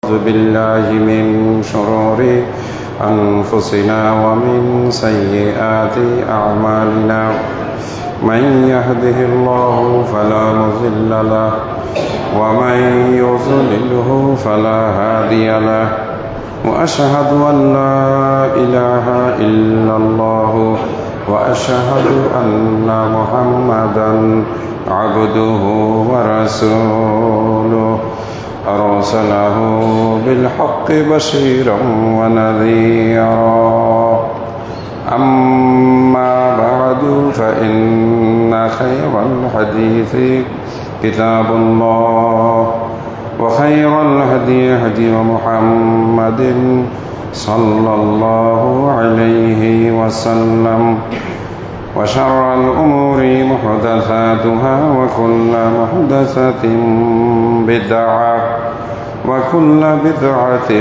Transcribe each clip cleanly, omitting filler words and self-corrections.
أعوذ بالله من شرور أنفسنا ومن سيئات أعمالنا من يهده الله فلا مضل له ومن يضلله فلا هادي له وأشهد أن لا إله إلا الله وأشهد أن محمدا عبده ورسوله أرسله بالحق بشيرا ونذيرا أما بعد فإن خير الحديث كتاب الله وخير الهدي هدي محمد صلى الله عليه وسلم وشر الأمور محدثاتها وكل محدثة بدعة وكل بدعة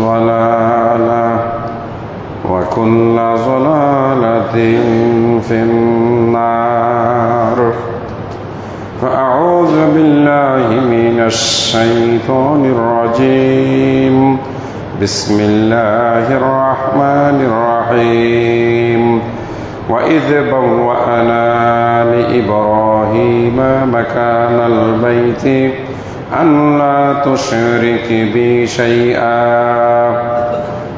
ضلالة وكل ضلالة في النار فأعوذ بالله من الشيطان الرجيم بسم الله الرحمن الرحيم وإذ بوأنا لإبراهيم مكان البيت أن لا تشرك بي شيئا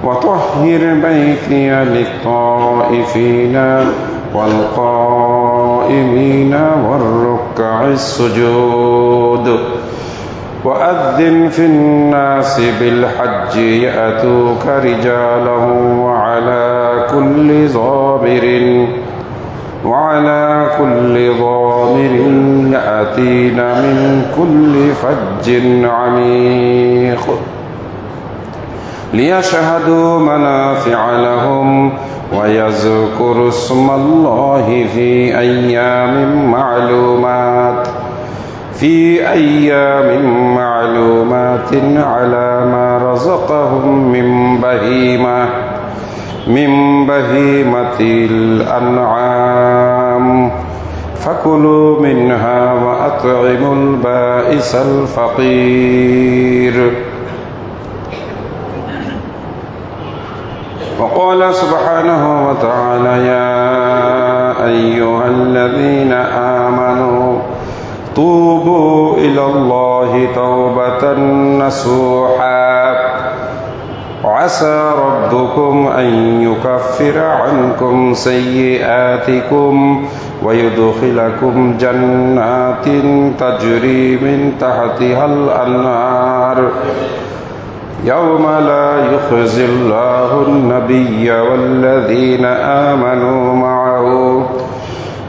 وطهر بيتي للطائفين والقائمين والركع السجود وأذن في الناس بالحج يأتوك رجالا وعلى كل ضامر يأتين من كل فج عميق ليشهدوا منافع لهم ويذكروا اسم الله في أيام معلومات على ما رزقهم من بهيمة الأنعام فكلوا منها وأطعموا البائس الفقير وقال سبحانه وتعالى يا أيها الذين آمنوا توبوا إلى الله توبة نصوحا عسى ربكم أن يكفر عنكم سيئاتكم ويدخلكم جنات تجري من تحتها الأنهار يوم لا يخزي الله النبي والذين آمنوا معه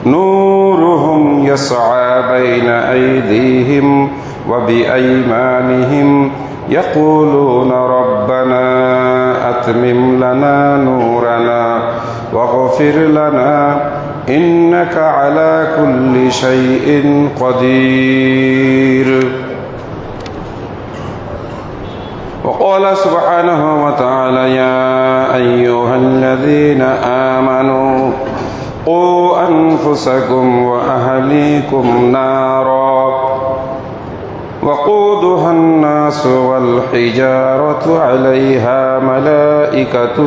نورهم يسعى بين أيديهم وبأيمانهم يقولون ربنا أتمم لنا نورنا واغفر لنا إنك على كل شيء قدير وقال سبحانه وتعالى يا أيها الذين آمنوا قوا أنفسكم وأهليكم نارا وقودها الناس والحجارة عليها ملائكة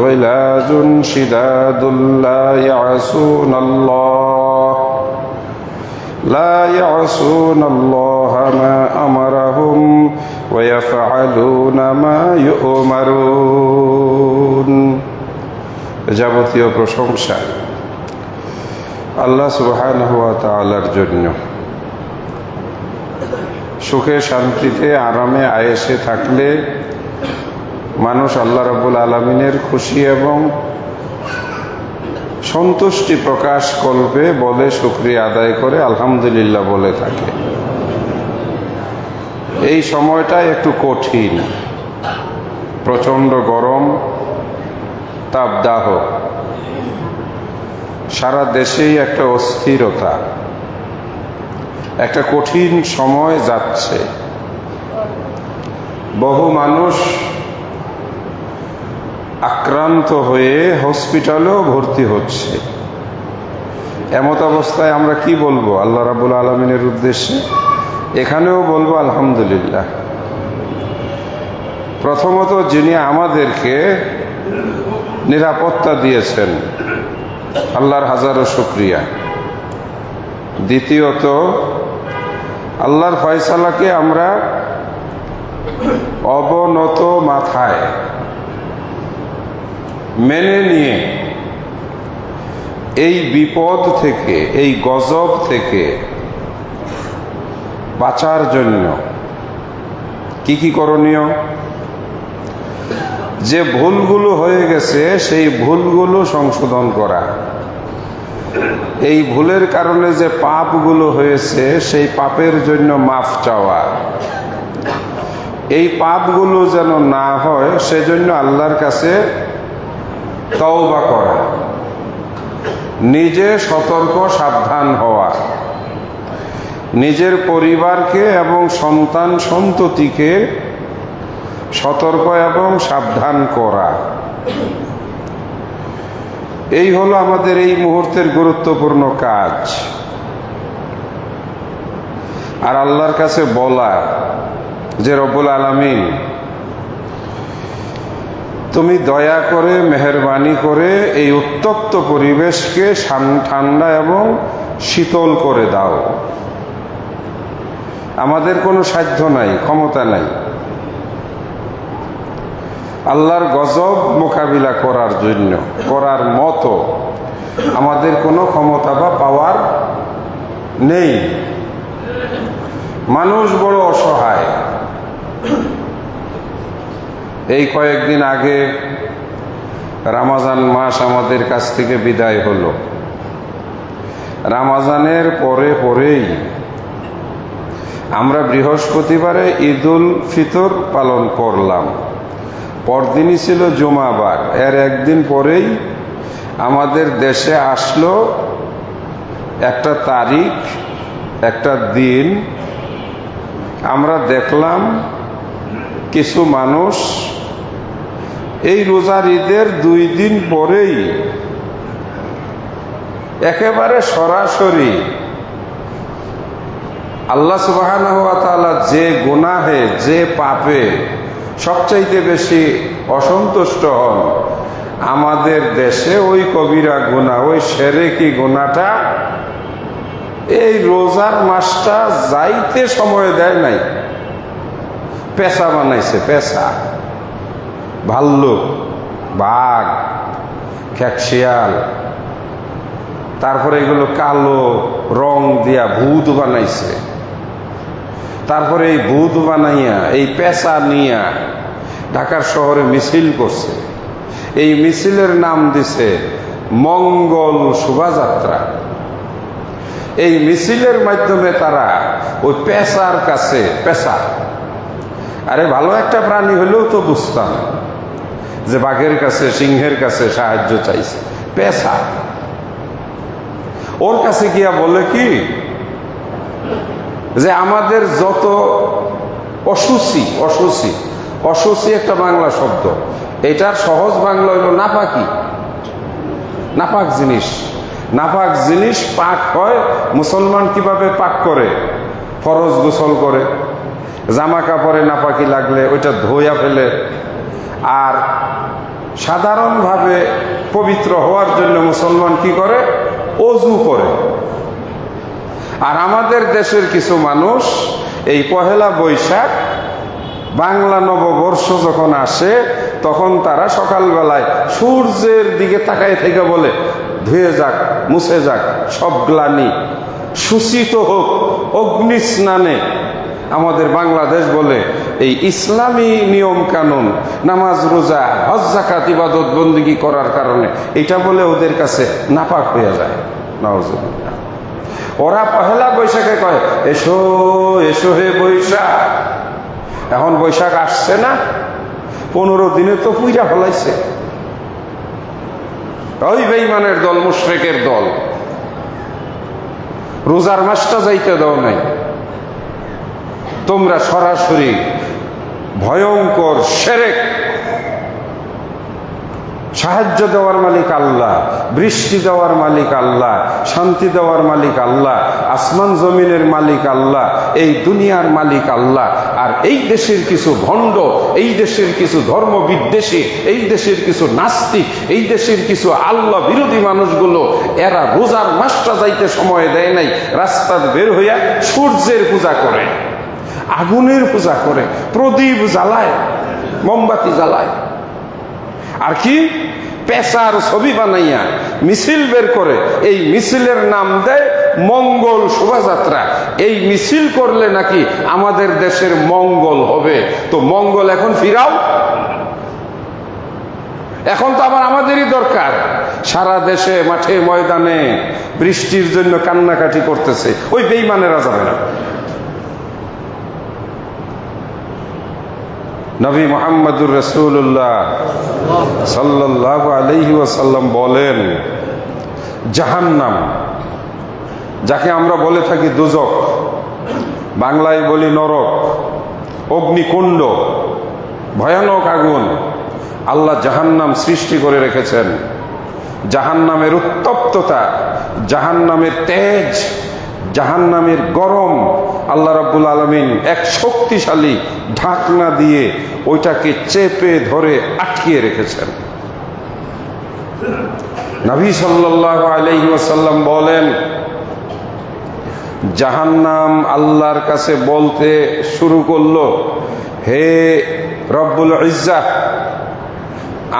غلاظ شداد لا يعصون الله ما أمرهم ويفعلون ما يؤمرون যাবতীয় প্রশংসা আল্লাহ সুবহানাহু ওয়া তাআলার জন্য। সুখে শান্তিতে আরামে আয়েশে থাকলে মানুষ আল্লাহ রাব্বুল আলামিনের খুশি এবং সন্তুষ্টি প্রকাশ করবে বলে শুকরিয়া আদায় করে আলহামদুলিল্লাহ বলে থাকে। এই সময়টা একটু কঠিন, প্রচণ্ড গরম, তাপদাহ, সারা দেশেই একটা অস্থিরতা, একটা কঠিন সময় যাচ্ছে। বহু মানুষ আক্রান্ত হয়ে হসপিটালেও ভর্তি হচ্ছে। এমত অবস্থায় আমরা কি বলবো আল্লাহ রাব্বুল আলামিনের উদ্দেশ্যে? এখানেও বলবো আলহামদুলিল্লাহ। প্রথমত যিনি আমাদেরকে নিরাপত্তা দিয়েছেন, আল্লাহর হাজারো শুকরিয়া। দ্বিতীয়ত আল্লাহর ফয়সালাকে আমরা অবনত মাথায় মেনে নিয়ে এই বিপদ থেকে, এই গজব থেকে বাঁচার জন্য কি কি করণীয়? যে ভুলগুলো হয়ে গেছে সেই ভুলগুলো সংশোধন করা, এই ভুলের কারণে যে পাপগুলো হয়েছে সেই পাপের জন্য মাফ চাওয়া, এই পাপগুলো যেন না হয় সেজন্য আল্লাহর কাছে তওবা করা, নিজে সতর্ক সাবধান হওয়া, নিজের পরিবারকে এবং সন্তান সন্ততিকে সতর্ক এবং সাবধান করা, এই হলো আমাদের এই মুহূর্তের গুরুত্বপূর্ণ কাজ। আর আল্লাহর কাছে বলা যে রব্বুল আলামিন তুমি দয়া করে মেহেরবানি করে এই উত্তপ্ত পরিবেশকে ঠান্ডা এবং শীতল করে দাও। আমাদের কোনো সাধ্য নাই, ক্ষমতা নাই আল্লাহর গজব মোকাবিলা করার জন্য, করার মতো আমাদের কোনো ক্ষমতা বা পাওয়ার নেই। মানুষ বড় অসহায়। এই কয়েকদিন আগে রমজান মাস আমাদের কাছ থেকে বিদায় হলো। রমজানের পরেই আমরা বৃহস্পতিবারে ঈদুল ফিতর পালন করলাম, পরদিনই ছিল জুমাবার। এর একদিন পরেই আমাদের দেশে আসলো একটা তারিখ, একটা দিন। আমরা দেখলাম কিছু মানুষ এই রোজার ঈদের 2 দিন পরেই একেবারে সরাসরি আল্লাহ সুবহানাহু ওয়া তাআলা যে গুনাহে, যে পাপে সবচাইতে বেশি অসন্তুষ্ট হন, আমাদের দেশে ওই কবিরা গুনাহ, ওই শিরকি গুনাহটা এই রোজার মাসটা যাইতে সময় দেয় নাই, পেশা বানাইছে। পেশা, ভাল্লুক, বাঘ, খেকশিয়াল, তারপরে এগুলো কালো রং দিয়া ভূত বানাইছে। তারপরে এই ভূত বানাইয়া, এই পেশা নিয়া ঢাকার শহরে মিছিল করছে। এই মিছিলের নাম দিছে মঙ্গল শোভাযাত্রা। এই মিছিলের মাধ্যমে তারা ওই পেশার কাছে, পেশা, আরে ভালো একটা প্রাণী হলেও তো বুঝতাম যে বাঘের কাছে, সিংহের কাছে সাহায্য চাইছে, পেশা। ওর কাছে গিয়া বলে কি যে আমাদের যত অসুচি, অসুচি, অসুচি একটা বাংলা শব্দ, এটার সহজ বাংলা হইল নাপাকি, নাপাক জিনিস। নাপাক জিনিস পাক হয়। মুসলমান কিভাবে পাক করে? ফরজ গোসল করে, জামা কাপড়ে নাপাকি লাগলে ওইটা ধোয়া ফেলে, আর সাধারণভাবে পবিত্র হওয়ার জন্য মুসলমান কি করে? অজু করে। আর আমাদের দেশের কিছু মানুষ এই পহেলা বৈশাখ, বাংলা নববর্ষ যখন আসে, তখন তারা সকালবেলায় সূর্যের দিকে তাকায় থেকে বলে ধুয়ে যাক, মুছে যাক সব গ্লানি, শুচিত হোক অগ্নি স্নানে। আমাদের বাংলাদেশ বলে এই ইসলামী নিয়ম কানুন, নামাজ রোজা হজ যাকাত ইবাদত বন্দেগী করার কারণে এটা বলে ওদের কাছে নাপাক হয়ে যায়। নাউজুবিল্লাহ। ওরা পহেলা বৈশাখে কয় এসো এসো হে বৈশাখ। এখন বৈশাখ আসছে না, 15 দিনে তো পুইরা ফলাইছে। ওই বেঈমানের দল, মুশরিকের দল, রোজার মাসটা যাইতে দাও নাই। তোমরা সরাসরি ভয়ঙ্কর শিরক, সাহায্য দেওয়ার মালিক আল্লাহ, বৃষ্টি দেওয়ার মালিক আল্লাহ, শান্তি দেওয়ার মালিক আল্লাহ, আসমান জমিনের মালিক আল্লাহ, এই দুনিয়ার মালিক আল্লাহ। আর এই দেশের কিছু ভণ্ড, এই দেশের কিছু ধর্ম বিদ্বেষী, এই দেশের কিছু নাস্তিক, এই দেশের কিছু আল্লাহ বিরোধী মানুষগুলো, এরা রোজার মাসটা যাইতে সময় দেয় নাই, রাস্তায় বের হইয়া সূর্যের পূজা করে, আগুনের পূজা করে, প্রদীপ জ্বালায়, মোমবাতি জ্বালায়, আর কি পেশার ছবি বানাইয়া মিছিল বের করে। এই মিছিলের নাম দেয় মঙ্গল শোভাযাত্রা। এই মিছিল করলে নাকি আমাদের দেশের মঙ্গল হবে। তো মঙ্গল এখন ফিরাও, এখন তো আবার আমাদেরই দরকার। সারা দেশে মাঠে ময়দানে বৃষ্টির জন্য কান্নাকাটি করতেছে, ওই বেঈমানেরা যাবে না। নবী মুহাম্মদুর রাসূলুল্লাহ সাল্লাল্লাহু আলাইহি ওয়াসাল্লাম বলেন, জাহান্নাম, যাকে আমরা বলে থাকি দোজখ, বাংলায় বলি নরক, অগ্নিকুণ্ড, ভয়ানক আগুন, আল্লাহ জাহান্নাম সৃষ্টি করে রেখেছেন। জাহান্নামের উত্তপ্ততা, জাহান্নামের তেজ, জাহান্নামের গরম, আল্লাহ রাব্বুল আলামিন এক শক্তিশালী ঢাকনা দিয়ে ওইটাকে চেপে ধরে আটকিয়ে রেখেছেন। নবী সাল্লাল্লাহু আলাইহি ওয়াসাল্লাম বলেন, জাহান্নাম আল্লাহর কাছে বলতে শুরু করলো, হে রব্বুল ইজ্জাহ,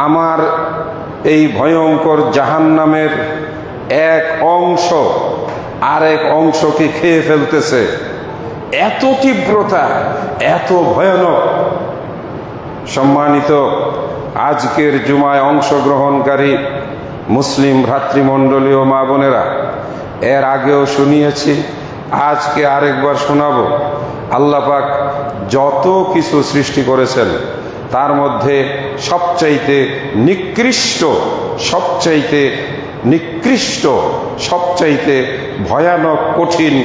আমার এই ভয়ঙ্কর জাহান্নামের এক অংশ আরেক অংশকে খেয়ে ফেলতেছে। এত তীব্রতা, এত ভয়ানক। সম্মানিত আজকের জুমায় অংশগ্রহণকারী মুসলিম ভ্রাতৃমণ্ডলী ও মা বোনেরা, এর আগেও শুনিয়েছি, আজকে আরেকবার শোনাবো। আল্লাহ পাক যত কিছু সৃষ্টি করেছেন তার মধ্যে সবচাইতে নিকৃষ্ট, সবচাইতে ভয়ানক, কঠিন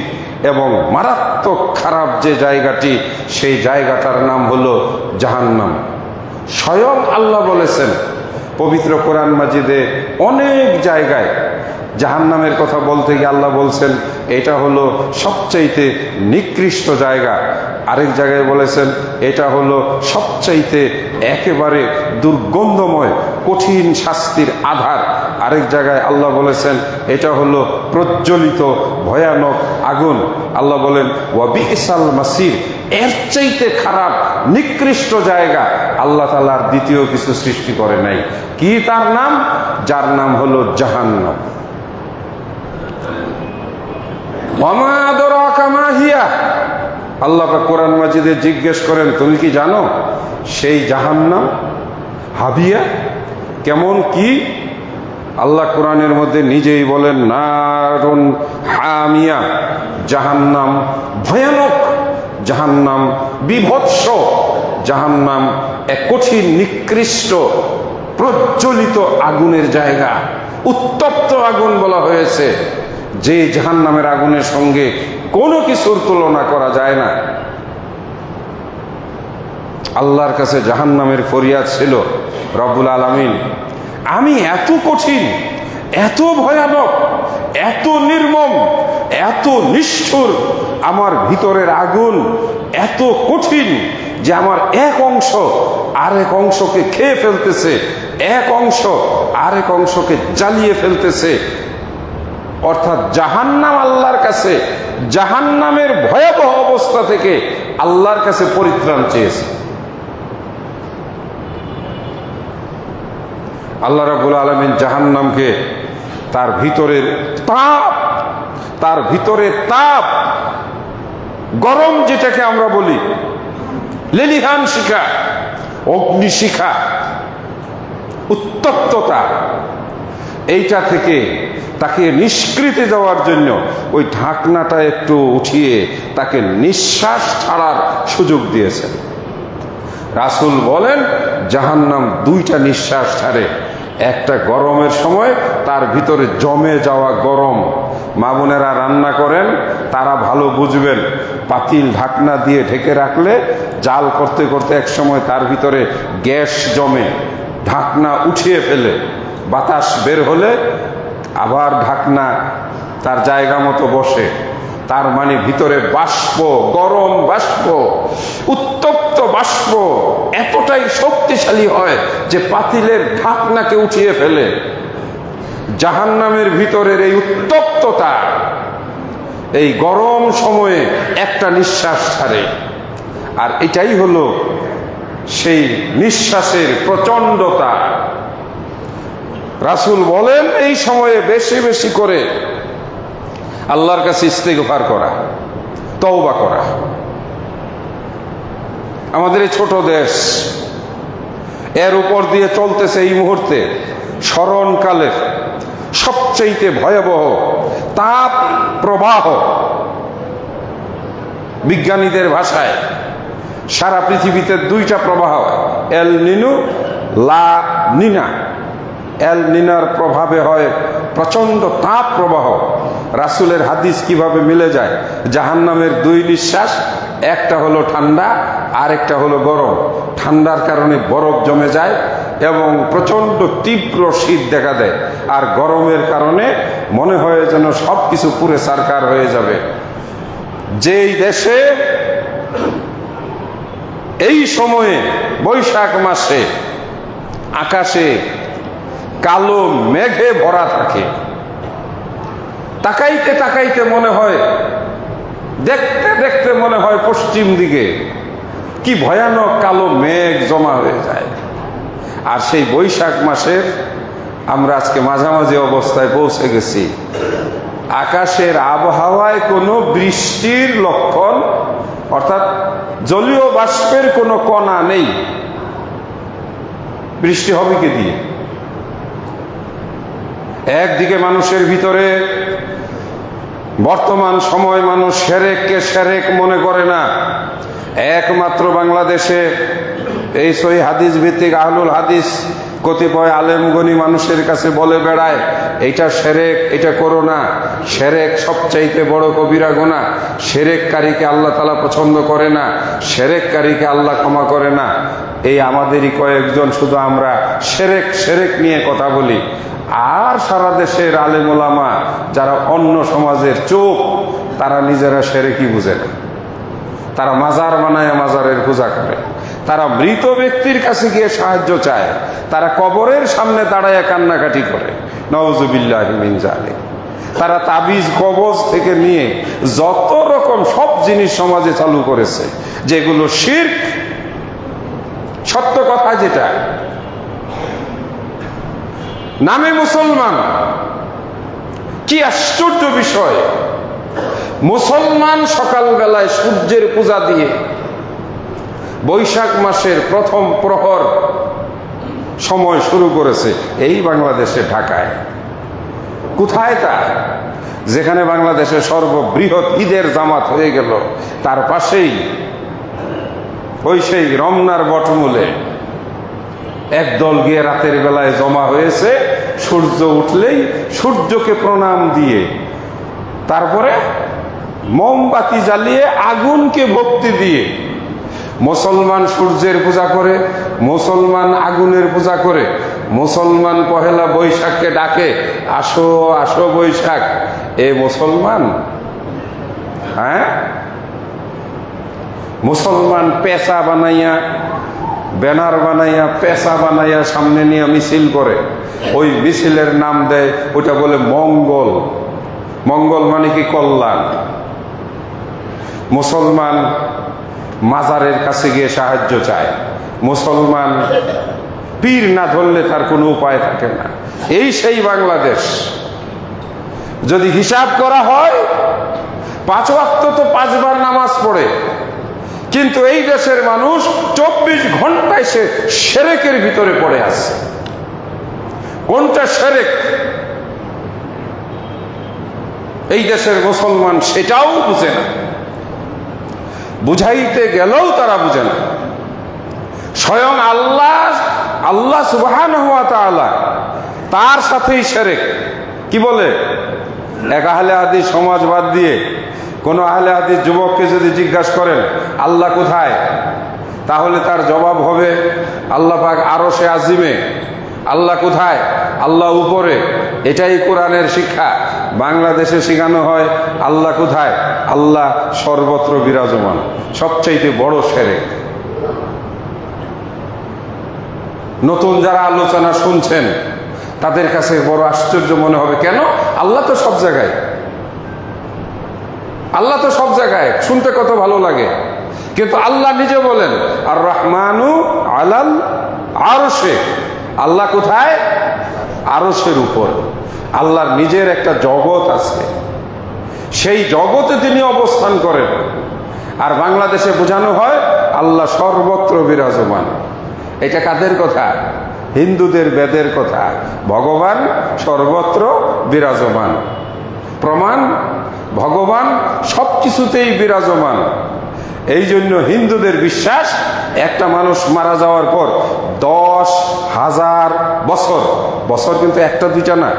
এবং মারাত্মক খারাপ যে জায়গাটি, সেই জায়গাটার নাম হলো জাহান্নাম। স্বয়ং আল্লাহ বলেছেন পবিত্র কোরআন মাজিদে অনেক জায়গায় জাহান্নামের কথা বলতে গিয়ে আল্লাহ বলছেন এটা হলো সবচাইতে নিকৃষ্ট জায়গা। আরেক জায়গায় বলেছেন এটা হলো সবচাইতে একেবারে দুর্গন্ধময়, কঠিন শাস্তির আধার। আরেক জায়গায় আল্লাহ বলেছেন এটা হলো প্রজ্বলিত ভয়ানক আগুন। আল্লাহ বলেন ওয়া বিইসাল মাসির, এর চাইতে খারাপ নিকৃষ্ট জায়গা আল্লাহ তাআলার দ্বিতীয় কিছু সৃষ্টি করে নাই। কি তার নাম? যার নাম হলো জাহান্নাম। ওয়ামা আদরাকা মা হিয়া, আল্লাহ পাক কোরআন মাজিদে জিজ্ঞেস করেন তুমি কি জানো সেই জাহান্নাম? হাবিয়া, কেমন কি? আল্লাহ কোরআনের মধ্যে নিজেই বলেন নারুন হামিয়া, জাহান্নাম ভয়ানক, জাহান্নাম বিভৎস, জাহান্নাম এক কঠিন নিকৃষ্ট প্রজ্বলিত আগুনের জায়গা, উত্তপ্ত আগুন বলা হয়েছে। যে জাহান্নামের আগুনের সঙ্গে কোনো কিছুর তুলনা করা যায় না। আল্লাহর কাছে জাহান্নামের ফরিয়াদ ছিল, রব্বুল আলামিন আমি এত কঠিন, এত ভয়ানক, এত নির্মম, এত নিষ্ঠুর, আমার ভিতরের আগুন এত কঠিন যে আমার এক অংশ আরেক অংশকে খেয়ে ফেলতেছে, এক অংশ আরেক অংশকে জ্বালিয়ে ফেলতেছে। অর্থাৎ জাহান্নাম আল্লাহর কাছে, জাহান্নামের ভয়াবহ অবস্থা থেকে আল্লাহর কাছে পরিত্রাণ চেয়েছে। আল্লাহ রাব্বুল আলামিন জাহান্নামকে তার ভিতরের তাপ, গরম যেটাকে আমরা বলি, লেলিহান শিখা, অগ্নিশিখা, উত্তপ্ততা, এইটা থেকে তাকে নিষ্কৃতি দেওয়ার জন্য ওই ঢাকনাটা একটু উঠিয়ে তাকে নিঃশ্বাস ছাড়ার সুযোগ দিয়েছেন। রাসূল বলেন জাহান্নাম দুইটা নিঃশ্বাস ছাড়ে, একটা গরমের সময় তার ভিতরে জমে যাওয়া গরম। মা বোনেরা রান্না করেন তারা ভালো বুঝবেন, পাতিল ঢাকনা দিয়ে ঢেকে রাখলে জাল করতে করতে এক সময় তার ভিতরে গ্যাস জমে, ঢাকনা উঠিয়ে ফেলে, বাতাস বের হলে আবার ঢাকনা তার জায়গা মতো বসে। তার মানে ভিতরে বাষ্প, গরম বাষ্প, উত্তপ্ত বাষ্প এতটাই শক্তিশালী হয় যে পাতিলের ঢাকনাকে উঠিয়ে ফেলে। জাহান্নামের ভিতরের এই উত্তপ্ততা এই গরম সময়ে একটা নিঃশ্বাস ছাড়ে, আর এটাই হলো সেই নিঃশ্বাসের প্রচণ্ডতা। রাসূল বলেন এই সময়ে বেশি বেশি করে আল্লাহর কাছে ইস্তেগফার করা, তওবা করা। আমাদের এই ছোট দেশ, এর উপর দিয়ে চলতেছে এই মুহূর্তে স্মরণকালের সবচেয়ে ভয়াবহ তাপ প্রবাহ। বিজ্ঞানীদের ভাষায় সারা পৃথিবীতে দুইটা প্রবাহ, এল নিনু, লা নিনা। এল নিনার প্রভাবে হয় প্রচণ্ড তাপ প্রবাহ। রাসূলের হাদিস কিভাবে মিলে যায়? জাহান্নামের দুই নিঃশ্বাস, একটা হলো ঠান্ডা আর একটা হলো গরম। ঠান্ডার কারণে বরফ জমে যায় এবং প্রচণ্ড তীব্র শীত দেখা দেয়, আর গরমের কারণে মনে হয় যেন সব কিছু পুরে সারকার হয়ে যাবে। যেই দেশে এই সময়ে বৈশাখ মাসে আকাশে কালো মেঘে ভরা থাকে, তাকাইতে তাকাইতে মনে হয়, দেখতে দেখতে মনে হয় পশ্চিম দিকে কি ভয়ানক কালো মেঘ জমা হয়ে যায়। আর সেই বৈশাখ মাসের আমরা আজকে মাঝামাঝি অবস্থায় পৌঁছে গেছি। আকাশের আবহাওয়ায় কোনো বৃষ্টির লক্ষণ, অর্থাৎ জলীয় বাষ্পের কোনো কণা নেই। বৃষ্টি হবে কি দিয়ে? একদিকে মানুষের ভিতরে বর্তমান সময় মানুষ শিরককে শিরক মনে করে না। একমাত্র বাংলাদেশে এই সহিহ হাদিস ভিত্তিক আহলুল হাদিস কতিপয় আলেমগণী মানুষের কাছে বলে বেড়ায় এইটা শিরক, এটা করো না। শিরক সবচাইতে বড় কবিরা গুনাহ। শিরককারীকে আল্লাহ তাআলা পছন্দ করে না, শিরককারীকে আল্লাহ ক্ষমা করে না। এই আমাদেরই কয়েকজন শুধু আমরা শিরক শিরক নিয়ে কথা বলি, আর সারা দেশের আলেম ওলামা যারা অন্য সমাজের চোখ, তারা নিজেরা শিরকই বুঝে না। তারা মাজার বানায় মাজারের পূজা করে, তারা মৃত ব্যক্তির কাছে গিয়ে সাহায্য চায়, তারা কবরের সামনে দাঁড়ায় কান্নাকাটি করে। নাউজুবিল্লাহি মিন যালিক। তারা তাবিজ কবজ থেকে নিয়ে যত রকম সব জিনিস সমাজে চালু করেছে, যেগুলো শিরক। সত্য কথা যেটা, নামে মুসলমান। কি আশ্চর্য বিষয়, মুসলমান সকালবেলায় সূর্যের পূজা দিয়ে বৈশাখ মাসের প্রথম প্রহর সময় শুরু করেছে এই বাংলাদেশে, ঢাকায়। কোথায় তা? যেখানে বাংলাদেশের সর্ববৃহৎ ঈদের জামাত হয়ে গেল, তার পাশেই ওই সেই রমনার বটমূলে একদল গিয়ে রাতের বেলায় জমা হয়েছে। সূর্য উঠলেই সূর্যকে প্রণাম দিয়ে, তারপরে মোমবাতি জ্বালিয়ে আগুনকে ভক্তি দিয়ে মুসলমান সূর্যের পূজা করে, মুসলমান আগুনের পূজা করে, মুসলমান পহেলা বৈশাখকে ডাকে, আসো আসো বৈশাখ। এ মুসলমান? হ্যাঁ, মুসলমান পেঁচা বানাইয়া, ব্যানার বানাইয়া, পেঁচা বানাইয়া সামনে নিয়ে মিছিল করে। ওই মিছিলের নাম দেয়, ওটা বলে মঙ্গল। মঙ্গল মানে কি? কল্যাণ। মুসলমান মাজারের কাছে গিয়ে সাহায্য চায়, মুসলমান পীর না ধরলে তার কোনো উপায় থাকে না। এই সেই বাংলাদেশ। যদি হিসাব করা হয়, 5 ওয়াক্ত তো 5 বার নামাজ পড়ে, কিন্তু এই দেশের মানুষ 24 ঘন্টায় সে শিরকের ভিতরে পড়ে আছে। কোনটা শিরক এই দেশের মুসলমান সেটাও বুঝে না, বুঝাইতে গেলেও তারা বুঝে না। স্বয়ং আল্লাহ সুবহানাহু ওয়া তাআলা তার সাথেই শিরক। কি বলে? এক আহলে হাদিস সমাজ বাদ দিয়ে কোন আহলে হাদিস যুবককে যদি জিজ্ঞাসা করেন আল্লাহ কোথায়, তাহলে তার জবাব হবে আল্লাহ পাক আরশে আজিমে। আল্লাহ কোথায়? আল্লাহ উপরে। এটাই কোরআনের শিক্ষা। বাংলাদেশে শেখানো হয় আল্লাহ কোথায়? আল্লাহ সর্বত্র বিরাজমান। সবচাইতে বড় শিরক। নতুন যারা আলোচনা শুনছেন তাদের কাছে বড় আশ্চর্য মনে হবে, কেন? আল্লাহ তো সব জায়গায়, আল্লাহ তো সব জায়গায়, শুনতে কত ভালো লাগে। কিন্তু আল্লাহ নিজে বলেন আর রহমানু আলাল আরশে। আল্লাহ কোথায়? আরশের উপর। আল্লাহর নিজের একটা জগৎ আছে, সেই জগতে তিনি অবস্থান করেন। আর বাংলাদেশে বোঝানো হয় আল্লাহ সর্বত্র বিরাজমান। এটা কাদের কথা? হিন্দুদের বেদের কথা। ভগবান সর্বত্র বিরাজমান। প্রমাণ, ভগবান সব কিছুতেই বিরাজমান। এই জন্য হিন্দুদের বিশ্বাস একটা মানুষ মারা যাওয়ার পর 10,000 বছর, বছর কিন্তু একটা দুইটা না,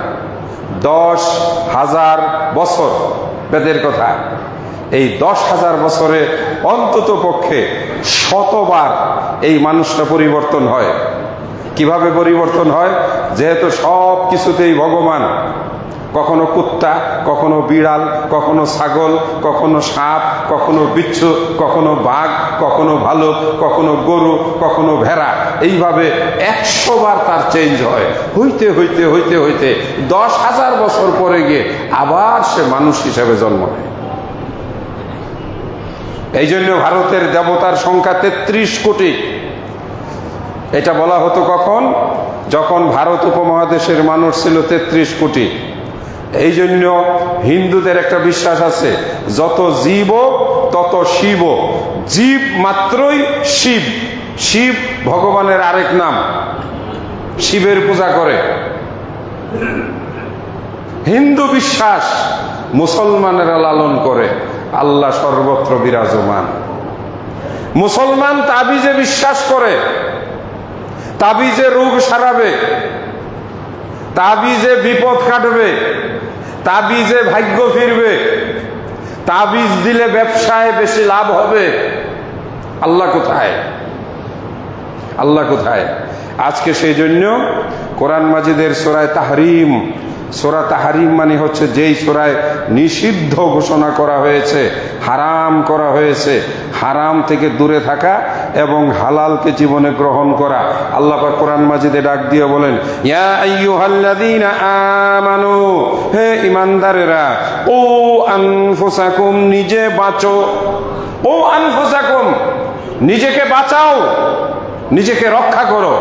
10,000 বছর বেদের কথা। এই 10,000 বছরে অন্তত পক্ষে 100বার এই মানুষটা পরিবর্তন হয়। কিভাবে পরিবর্তন হয়? যেহেতু সব কিছুতেই ভগবান, কখনো কুত্তা, কখনো বিড়াল, কখনো ছাগল, কখনো সাপ, কখনো বিচ্ছু, কখনো বাঘ, কখনো ভালুক, কখনো গরু, কখনো ভেড়া, এইভাবে 100 বার তার চেঞ্জ হয়। হইতে হইতে হইতে হইতে 10,000 বছর পরে গিয়ে আবার সে মানুষ হিসেবে জন্ম নেয়। এই জন্য ভারতের দেবতার সংখ্যা 33 কোটি। এটা বলা হতো কখন? যখন ভারত উপমহাদেশের মানুষ ছিল 33 কোটি। এই জন্য হিন্দুদের একটা বিশ্বাস আছে, যত জীব তত শিব। জীব মাত্রই শিব। শিব ভগবানের আরেক নাম। শিবের পূজা করে। হিন্দু বিশ্বাস মুসলমানেরা লালন করে। আল্লাহ সর্বত্র বিরাজমান। মুসলমান তাবিজে বিশ্বাস করে, তাবিজে রোগ সারাবে, তাবিজে বিপদ কাটবে, তাবিজে ভাগ্য ফিরবে, তাবিজ দিলে ব্যবসায় বেশি লাভ হবে। আল্লাহ কোথায়? আল্লাহ কোথায়? আজকে সেই জন্য কোরআন মাজিদের সূরায়ে তাহরিম, সূরা তাহরিম মানে হচ্ছে যেই সূরায় নিষিদ্ধ ঘোষণা করা হয়েছে, হারাম করা হয়েছে, হারাম থেকে দূরে থাকা এবং হালালকে জীবনে গ্রহণ করা। আল্লাহ পাক কোরআন মাজিদে ডাক দিয়ে বলেন, ইয়া আইয়ুহাল্লাযীনা আমানু, হে ঈমানদারেরা, ও আনফুসাকুম, নিজে বাঁচো। ও আনফুসাকুম, নিজেকে বাঁচাও, নিজেকে রক্ষা করো।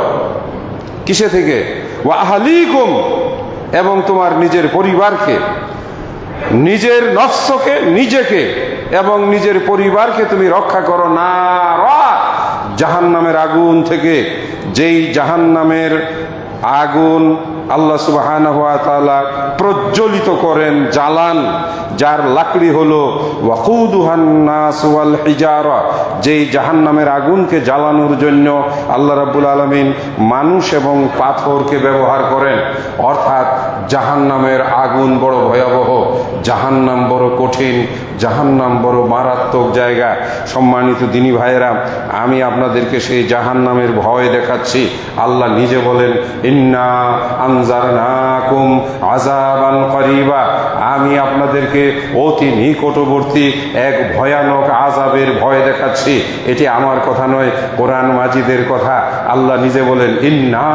কিসে থেকে? ওয়া আহলিকুম, এবং তোমার নিজের পরিবারকে, নিজের নফসকে, নিজেকে এবং নিজের পরিবারকে তুমি রক্ষা করো না জাহান্নামের আগুন থেকে। যেই জাহান্নামের আগুন আল্লাহ সুবহানাহু ওয়া তাআলা প্রজ্বলিত করেন, জ্বালান, যার লাকড়ি হলো ওয়াকুদুহান নাস ওয়াল হিজারা। যেই জাহান্নামের আগুনকে জ্বালানোর জন্য আল্লাহ রাব্বুল আলামিন মানুষ এবং পাথরকে ব্যবহার করেন। অর্থাৎ জাহান্নামের আগুন বড় ভয়াবহ, জাহান্নাম বড় কঠিন, জাহান্নাম বড় মারাত্মক জায়গা। সম্মানিত দিনী ভাইয়েরা, আমি আপনাদেরকে সেই জাহান্নামের ভয় দেখাচ্ছি। আল্লাহ নিজে বলেন, ইন্না আনজারনাকুম আযাবান করিবা, আমি আপনাদেরকে অতি নিকটবর্তী এক ভয়ানক আযাবের ভয় দেখাচ্ছি। এটি আমার কথা নয়, কোরআন মাজিদের কথা। আল্লাহ নিজে বলেন, ইন্না,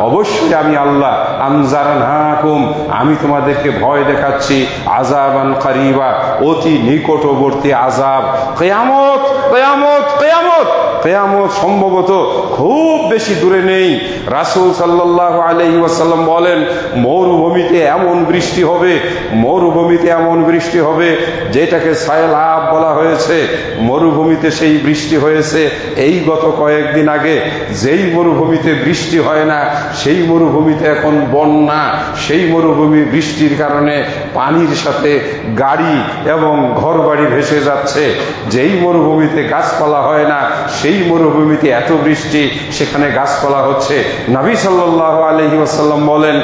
অবশ্যই আমি আল্লাহ, আনজারনাকুম, আমি তোমাদেরকে ভয় দেখাচ্ছি, আযাবান করিবা, অতি নিকটবর্তী আযাব। কিয়ামত, কিয়ামত, কিয়ামত, কিয়ামত সম্ভবত খুব বেশি দূরে নেই। রাসূল সাল্লাল্লাহু আলাইহি ওয়াসাল্লাম বলেন, মরুভূমিতে এমন বৃষ্টি হবে, মরুভূমিতে এমন বৃষ্টি হবে যেটাকে সায়লাব বলা হয়েছে। মরুভূমিতে সেই বৃষ্টি হয়েছে এই গত কয়েকদিন আগে। যেই মরুভূমিতে বৃষ্টি হয় না সেই মরুভূমিতে এখন বন্যা। সেই মরুভূমি বৃষ্টির কারণে পানির সাথে গাড়ি এবং ঘরবাড়ি ভেসে যাচ্ছে। যেই মরুভূমিতে গাছপালা হয় হয় না, সেই মরুভূমিতে এত বৃষ্টি, সেখানে গাছপালা হচ্ছে। নবী সাল্লাল্লাহু আলাইহি ওয়াসাল্লাম বলেন,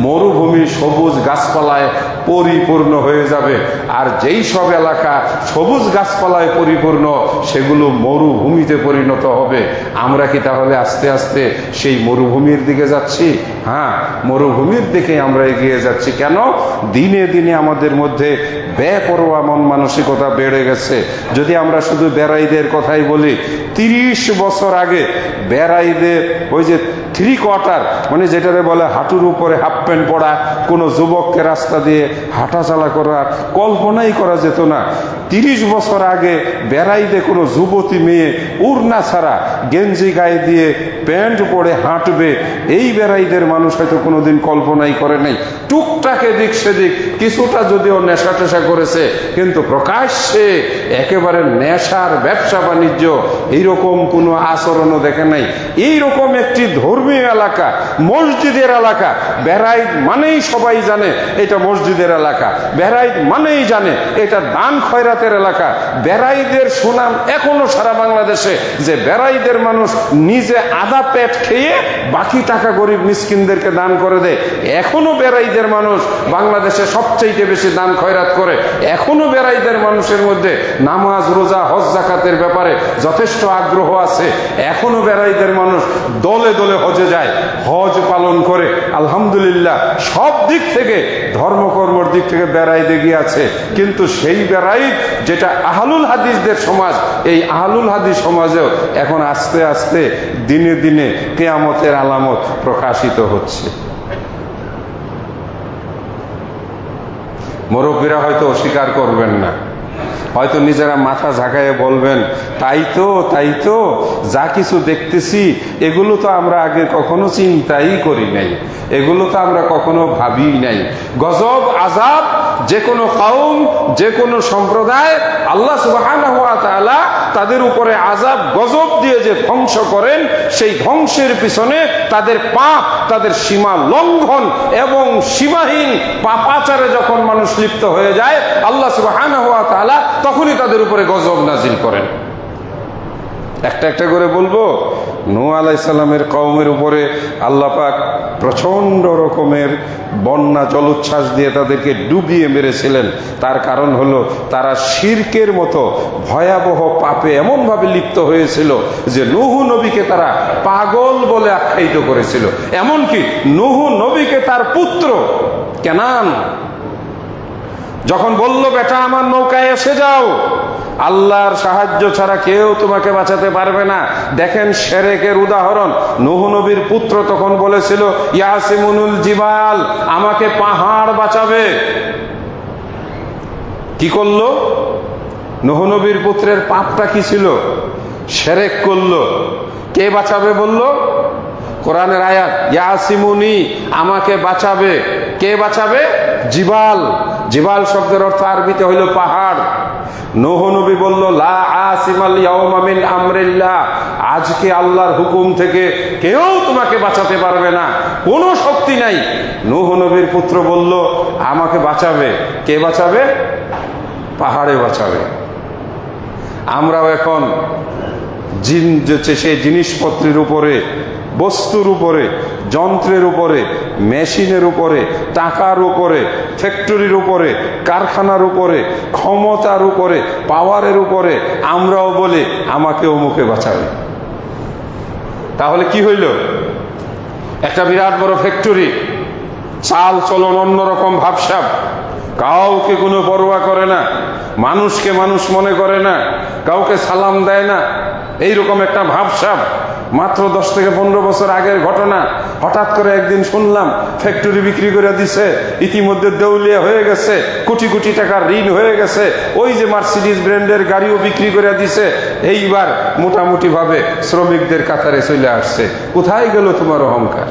মরুভূমি সবুজ গাছপালায় পরিপূর্ণ হয়ে যাবে। আর যেই সব এলাকা সবুজ গাছপালায় পরিপূর্ণ, সেগুলো মরুভূমিতে পরিণত হবে। আমরা কি তাহলে আস্তে আস্তে সেই মরুভূমির দিকে যাচ্ছি? হ্যাঁ, মরুভূমির দিকে আমরা এগিয়ে যাচ্ছি। কেন? দিনে দিনে আমাদের মধ্যে বেপরোয়া মন মানসিকতা বেড়ে গেছে। যদি আমরা শুধু বেড়াইদের কথাই বলি, 30 বছর আগে বেড়াইদের ওই যে 3 কোয়ার্টার, মানে যেটারে বলে হাঁটুর উপরে হাফ প্যান্ট পরা কোনো যুবককে রাস্তা দিয়ে হাঁটাচলা করার কল্পনাই করা যেত না। 30 বছর আগে বেড়াইতে কোনো যুবতী মেয়ে উড়না ছাড়া গেঞ্জি গায়ে দিয়ে প্যান্ট পরে হাঁটবে, এই বেড়াইদের মানুষ হয়তো কোনোদিন কল্পনাই করে নাই। টুকটাক এদিক সেদিক কিছুটা যদিও নেশা টেশা করেছে, কিন্তু প্রকাশ্যে একেবারে নেশার ব্যবসা বাণিজ্য এইরকম কোনো আচরণও দেখে নাই। এইরকম একটি ধর্মীয় এলাকা, মসজিদের এলাকা, বেড়াইত মানেই সবাই জানে এটা মসজিদের এলাকা, বেড়াইত মানেই জানে এটা দান খয়রাতের এলাকা। বেড়াইদের সুনাম এখনো সারা বাংলাদেশে, যে বেড়াইদের মানুষ নিজে আধা পেট খেয়ে বাকি টাকা গরিব মিসকিনদেরকে দান করে দেয়। এখনো বেড়াইদের মানুষ বাংলাদেশে সবচেয়ে বেশি দান খয়রাত করে। এখনো বেড়াইদের মানুষের মধ্যে নামাজ, রোজা, হজ, জাকাতের ব্যাপারে যথেষ্ট আগ্রহ আছে। এখনো বেড়াইদের মানুষ দলে দলে হজে যায়, হজ পালন করে। আলহামদুলিল্লাহ, সব দিক থেকে, ধর্মকর্মর দিক থেকে বেড়াইতে গিয়ে আছে। কিন্তু সেই বেড়াই যেটা আহলুল হাদিসদের সমাজ, এই আহলুল হাদিস সমাজেও এখন আস্তে আস্তে দিনে দিনে কিয়ামতের আলামত প্রকাশিত হচ্ছে। মুরব্বীরা হয়তো অস্বীকার করবেন না, হয়তো নিজেরা মাথা ঝাঁকায়ে বলবেন, তাই তো যা কিছু দেখতেছি এগুলো তো আমরা আগে কখনো চিন্তাই করি নাই, এগুলো তো আমরা কখনো ভাবি নাই। গজব আযাব যে কোনো কওম, যে কোনো সম্প্রদায়, আল্লাহ সুবহানাহু ওয়া তাআলা তাদের উপরে আযাব গজব দিয়ে যে ধ্বংস করেন, সেই ধ্বংসের পিছনে তাদের পাপ, তাদের সীমা লঙ্ঘন এবং সীমাহীন পাপাচারে যখন মানুষ লিপ্ত হয়ে যায়, আল্লাহ সুবহানাহু ওয়া তাআলা তখনই তাদের উপরে গজব নাজিল করেন। একটা একটা করে বলবো। নূহ আলাইহিস সালামের কওমের উপরে আল্লাহ পাক প্রচন্ড রকমের বন্যা জলোচ্ছ্বাস দিয়ে তাদেরকে ডুবিয়ে মেরেছিলেন। তার কারণ হলো তারা শিরকের মতো ভয়াবহ পাপে এমনভাবে লিপ্ত হয়েছিল যে নূহ নবীকে তারা পাগল বলে আখ্যায়িত করেছিল। এমনকি নূহ নবীকে তার পুত্র কেনান যখন বলল, বেটা আমার নৌকায় এসে যাও, আল্লাহর সাহায্য ছাড়া কেউ তোমাকে বাঁচাতে পারবে না। দেখেন শিরকের উদাহরণ। নূহ নবীর পুত্র তখন বলেছিল, ইয়াসিমুনুল জিবাল, আমাকে পাহাড় বাঁচাবে। কি করলো? নূহ নবীর পুত্রের পাপটা কি ছিল? শিরক করলো। কে বাঁচাবে বলল? কোরআনের আয়াত, ইয়াসিমুনি, আমাকে বাঁচাবে। কে বাঁচাবে? জিবাল। জিবাল শব্দের অর্থ আরবিতে হইল পাহাড়। নূহ নবী বলল, লা আসিমাল ইয়াউমা মিন আমরিল্লাহ, আজকে আল্লাহর হুকুম থেকে কেউ তোমাকে বাঁচাতে পারবে না, কোনো শক্তি নাই। নূহ নবীর পুত্র বলল, আমাকে বাঁচাবে। কে বাঁচাবে? পাহাড়ে বাঁচাবে। আমরাও এখন সেই জিনিসপত্রের উপরে, বস্তুর উপরে, যন্ত্রের উপরে, মেশিনের উপরে, টাকার উপরে, ফ্যাক্টরির উপরে, কারখানার উপরে, ক্ষমতার উপরে, পাওয়ারের উপরে আমরাও বলি আমাকে অমুকে বাঁচাবে। তাহলে কি হইল? একটা বিরাট বড় ফ্যাক্টরি, চাল চলন অন্যরকম, ভাবসাব, কাউকে কোনো পরোয়া করে না, মানুষকে মানুষ মনে করে না, কাউকে সালাম দেয় না, এইরকম একটা ভাবসাব। মাত্র 10 থেকে 15 বছর আগের ঘটনা। হঠাৎ করে একদিন শুনলাম ফ্যাক্টরি বিক্রি করে দিছে, ইতিমধ্যে দেউলিয়া হয়ে গেছে, কোটি কোটি টাকার ঋণ হয়ে গেছে। ওই যে মার্সিডিজ ব্র্যান্ডের গাড়িও বিক্রি করে দিছে। এইবার মোটামুটি ভাবে শ্রমিকদের কাতারে চলে আসছে। কোথায় গেল তোমার অহংকার?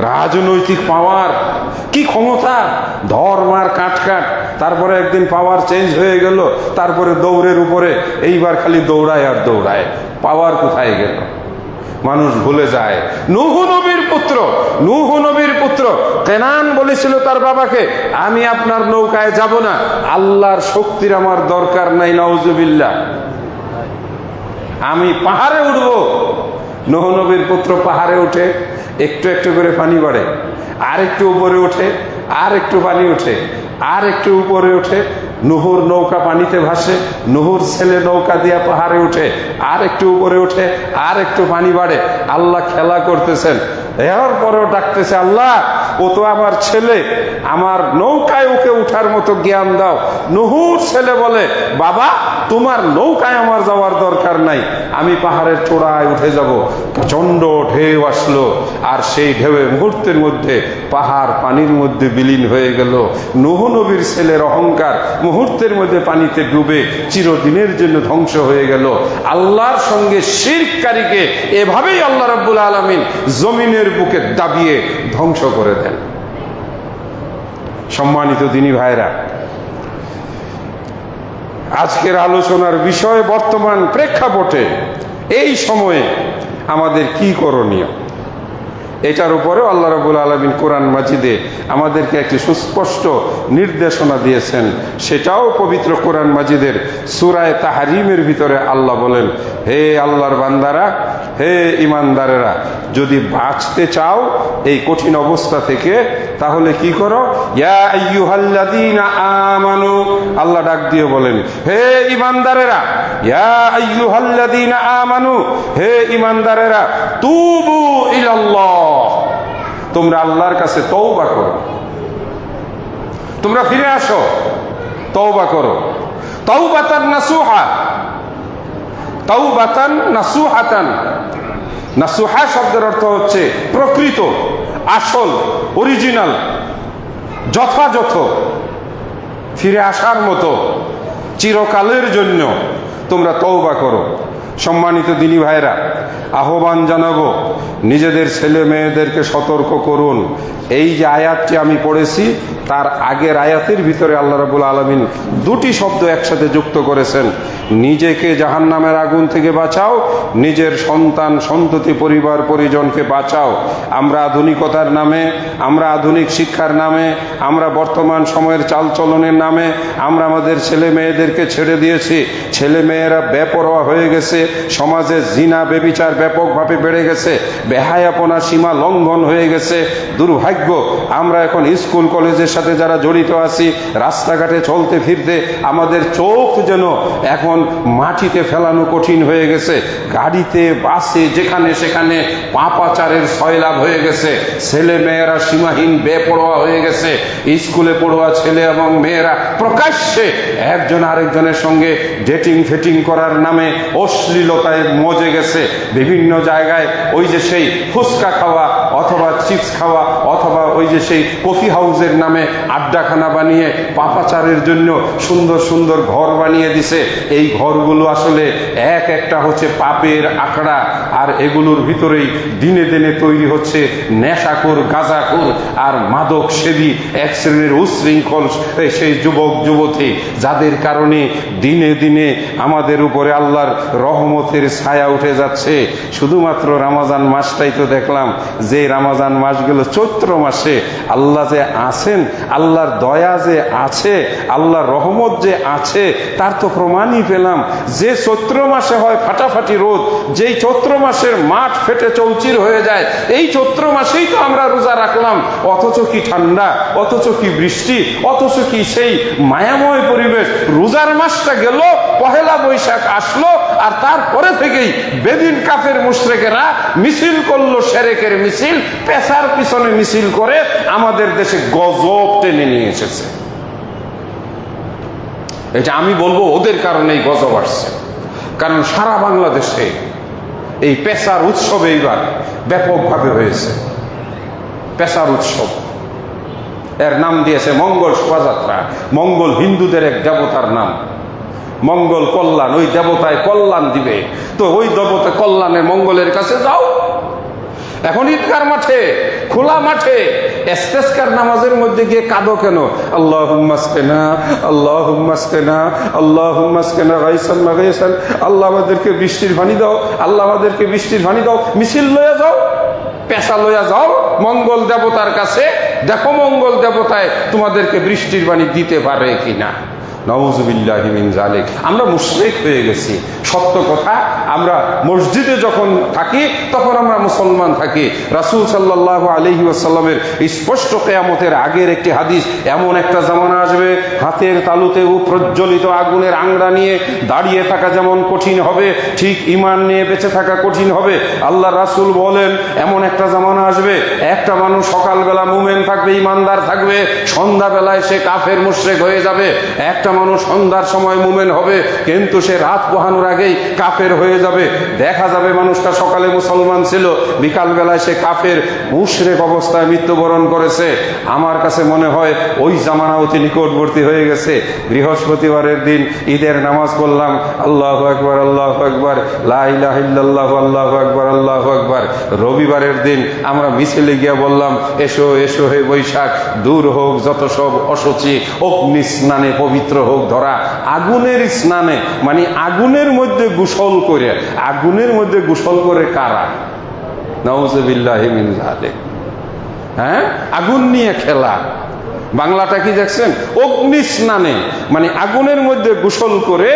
রাজনৈতিক পাওয়ার, কি ক্ষমতা, ধর্মার কাট কাট। তারপরে একদিন পাওয়ার চেঞ্জ হয়ে গেল, তারপরে দৌড়ের উপরে, এইবার খালি দৌড়ায় আর দৌড়ায়। পাওয়ার কোথায় গেল? মানুষ ভুলে যায়। নূহ নবীর পুত্র কেনান বলেছিল তার বাবাকে, আমি আপনার নৌকায় যাব না, আল্লাহর শক্তির আমার দরকার নাই। নাউজুবিল্লাহ। আমি পাহাড়ে উঠব। নূহ নবীর পুত্র পাহাড়ে উঠে একটু একটু করে পানি বাড়ে, আর একটু উপরে ওঠে, আর একটু পানি ওঠে, আর একটু উপরে ওঠে। নুহুর নৌকা পানিতে ভাসে, নুহুর ছেলে নৌকা দিয়া পাহাড়ে উঠে, আর একটু উপরে ওঠে, আর একটু পানি বাড়ে। আল্লাহ খেলা করতেছেন, এর পরেও ডাকতেছে, আল্লাহ ও তো আমার ছেলে, আমার নৌকায় ওকে উঠার মতো জ্ঞান দাও। নুহুর ছেলে বলে, বাবা তোমার নৌকায় আমার যাওয়ার দরকার নাই, আমি পাহাড়ের চূড়ায় উঠে যাব। প্রচন্ড ঢেউ আসলো, আর সেই ঢেউয়ে মুহূর্তের মধ্যে পাহাড় পানির মধ্যে বিলীন হয়ে গেল। নূহ নবীর ছেলের অহংকার মুহূর্তের মধ্যে পানিতে ডুবে চিরদিনের জন্য ধ্বংস হয়ে গেল। আল্লাহর সঙ্গে শিরককারীকে এভাবেই আল্লাহ রাব্বুল আলামিন জমিনের বুকে দাবিয়ে ধ্বংস করে দেন। সম্মানিত দিনী ভাইরা, আজকের আলোচনার বিষয় বর্তমান প্রেক্ষাপটে এই সময়ে আমাদের কি করণীয়, এটার উপরেও আল্লাহ রাব্বুল আলামিন কোরআন মাজিদে আমাদেরকে একটি সুস্পষ্ট নির্দেশনা দিয়েছেন। সেটাও পবিত্র কোরআন মাজিদের সূরা তাহরিমের ভিতরে আল্লাহ বলেন, হে আল্লাহর বান্দারা, হে ইমানদারেরা, যদি বাঁচতে চাও এই কঠিন অবস্থা থেকে, তাহলে কি করো? ইয়া আইয়ুহাল্লাযীনা আমানু, আল্লাহ ডাক দিয়ে বলেন, হে ইমানদারেরা, ইয়া আইয়ুহাল্লাযীনা আমানু, হে ইমানদারেরা, তুবু ইলাল্লাহ, তোমরা আল্লাহর কাছে তওবা করো, তোমরা ফিরে আসো, তওবা করো। তাওবাতান নাসুহা, তাওবাতান নাসুহাতান। নাসুহা শব্দের অর্থ হচ্ছে প্রকৃত, আসল, অরিজিনাল, যথাযথ, ফিরে আসার মতো, চিরকালের জন্য তোমরা তওবা করো। সম্মানিত দিনী ভাইরা, আহ্বান জানাবো, নিজেদের ছেলে মেয়েদেরকে সতর্ক করুন। এই যে আয়াতটি আমি পড়েছি, তার আগের আয়াতের ভিতরে আল্লাহ রাব্বুল আলামিন দুটি শব্দ একসাথে যুক্ত করেছেন। নিজেকে জাহান্নামের আগুন থেকে বাঁচাও, নিজের সন্তান সন্ততি পরিবার পরিজনকে বাঁচাও। আমরা আধুনিকতার নামে, আমরা আধুনিক শিক্ষার নামে, আমরা বর্তমান সময়ের চালচলনের নামে আমরা আমাদের ছেলে মেয়েদেরকে ছেড়ে দিয়েছি। ছেলে মেয়েরা বেপরোয়া হয়ে গেছে, সমাজে জিনা বেবিচার ব্যাপকভাবে বেড়ে গেছে, বেহায়াপনা সীমা লঙ্ঘন হয়ে গেছে। দুর্ভাগ্য, আমরা এখন স্কুল কলেজের সাথে যারা জড়িত আছি, রাস্তাঘাটে চলতে ফিরতে আমাদের চোখ যেন এখন মাটিতে ফেলানো কঠিন হয়ে গেছে। গাড়িতে, বাসে, যেখানে সেখানে পাপাচারের সয়লাভ হয়ে গেছে। ছেলে মেয়েরা সীমাহীন বেপরোয়া হয়ে গেছে। স্কুলে পড়ুয়া ছেলে এবং মেয়েরা প্রকাশ্যে একজন আরেকজনের সঙ্গে ডেটিং ফেটিং করার নামে অশ্লীলতায় মজে গেছে। বিভিন্ন জায়গায় ওই যে সেই ফুচকা খাওয়া অথবা চিপস খাওয়া অথবা ওই যে সেই কফি হাউসের নামে আড্ডাখানা বানিয়ে পাপাচারের জন্য সুন্দর সুন্দর ঘর বানিয়ে দিছে। এই ঘরগুলো আসলে এক একটা হচ্ছে পাপের আখড়া, আর এগুলোর ভিতরেই দিনে দিনে তৈরি হচ্ছে নেশাখোর, গাঁজাখোর আর মাদক সেবী এক শ্রেণীর উচ্ছৃঙ্খল সেই যুবক যুবতী, যাদের কারণে দিনে দিনে আমাদের উপরে আল্লাহর রহমতের ছায়া উঠে যাচ্ছে। শুধুমাত্র রমজান মাসটাই তো দেখলাম, যে রমজান মাসগুলো চৈত্র মাসে আল্লাহ যে আছেন, আল্লাহর দয়া যে আছে, আল্লাহর রহমত যে আছে, তার তো প্রমাণই পেলাম। যে চৈত্র মাসে হয় ফাটাফাটি রোদ, যেই চৈত্র মাসের মাঠ ফেটে চৌচির হয়ে যায়, এই চৈত্র মাসেই তো আমরা রোজা রাখলাম। অথচ কি ঠান্ডা, অথচ কি বৃষ্টি, অথচ কি সেই মায়াময় পরিবেশ। রোজার মাসটা গেল, পহেলা বৈশাখ আসলো, আর তারপরে থেকেই বেদিন কাফের মুশরিকেরা মিছিল করলো, সেরেকের মিছিল, পেশার পিছনে মিছিল করে আমাদের দেশে গজব টেনে নিয়ে এসেছে। এটা আমি বলবো ওদের কারণেই গজব আসছে। কারণ সারা বাংলাদেশে এই পেশার উৎসব এইবার ব্যাপকভাবে হয়েছে। পেশার উৎসব, এর নাম দিয়েছে মঙ্গল শোভাযাত্রা। মঙ্গল হিন্দুদের এক দেবতার নাম, মঙ্গল কল্যাণ, ওই দেবতায় কল্যাণ দিবে। তো ওই দেবতা কল্যাণের মঙ্গলের কাছে যাও। এখন ঈদগার মাঠে, খোলা মাঠে ইস্তেসকার নামাজের মধ্যে গিয়ে কাঁদো কেন? আল্লাহুম্মা আসকিনা, আল্লাহুম্মা আসকিনা, আল্লাহুম্মা আসকিনা গায়সান মাগায়সান। আল্লাহ আমাদেরকে বৃষ্টির পানি দাও, আল্লাহ আমাদেরকে বৃষ্টির পানি দাও। মিছিল লইয়া যাও, পেশা লইয়া যাও মঙ্গল দেবতার কাছে, দেখো মঙ্গল দেবতায় তোমাদেরকে বৃষ্টির পানি দিতে পারে কিনা। নাউযুবিল্লাহি মিন যালিক। আমরা মুশরিক হয়ে গেছি। সত্য কথা, আমরা মসজিদে যখন থাকি তখন আমরা মুসলমান থাকি। রাসূল সাল্লাল্লাহু আলাইহি ওয়াসাল্লামের স্পষ্ট কিয়ামতের আগের একটি হাদিস, এমন একটা জামানা আসবে হাতের তালুতে প্রজ্বলিত আগুনের আংড়া নিয়ে দাঁড়িয়ে থাকা যেমন কঠিন হবে, ঠিক ঈমান নিয়ে বেঁচে থাকা কঠিন হবে। আল্লাহ রাসূল বলেন এমন একটা জামানা আসবে, একটা মানুষ সকালবেলা মুমিন থাকবে, ঈমানদার থাকবে, সন্ধ্যাবেলায় সে কাফের মুশরিক হয়ে যাবে। একটা মানুষ সন্ধ্যার সময় মুমিন হবে কিন্তু সে রাত পোহানোর আগেই কাফের হয়ে যাবে। দেখা যাবে মানুষটা সকালে মুসলমান ছিল, বিকালবেলায় সে কাফের মুশরিক অবস্থায় মৃত্যুবরণ করেছে। আমার কাছে মনে হয় ওই জামানা অতি নিকটবর্তী হয়ে গেছে। বৃহস্পতিবারের দিন ঈদের নামাজ পড়লাম, আল্লাহু আকবার আল্লাহু আকবার, লা ইলাহা ইল্লাল্লাহ আল্লাহু আকবার আল্লাহু আকবার। রবিবারের দিন আমরা মিছিলে গিয়ে বললাম এসো এসো হে বৈশাখ, দূর হোক যত সব অশুচি, অগ্নি স্নানে পবিত্র হোক ধরা। আগুনের স্নানে মানে আগুনের মধ্যে গোসল করে, আগুনের মধ্যে গোসল করে কারা? নাউযুবিল্লাহি মিন যালিক। হ্যাঁ, আগুন নিয়ে খেলা। বাংলাটা কি দেখছেন? অগ্নি স্নানে মানে আগুনের মধ্যে গোসল করে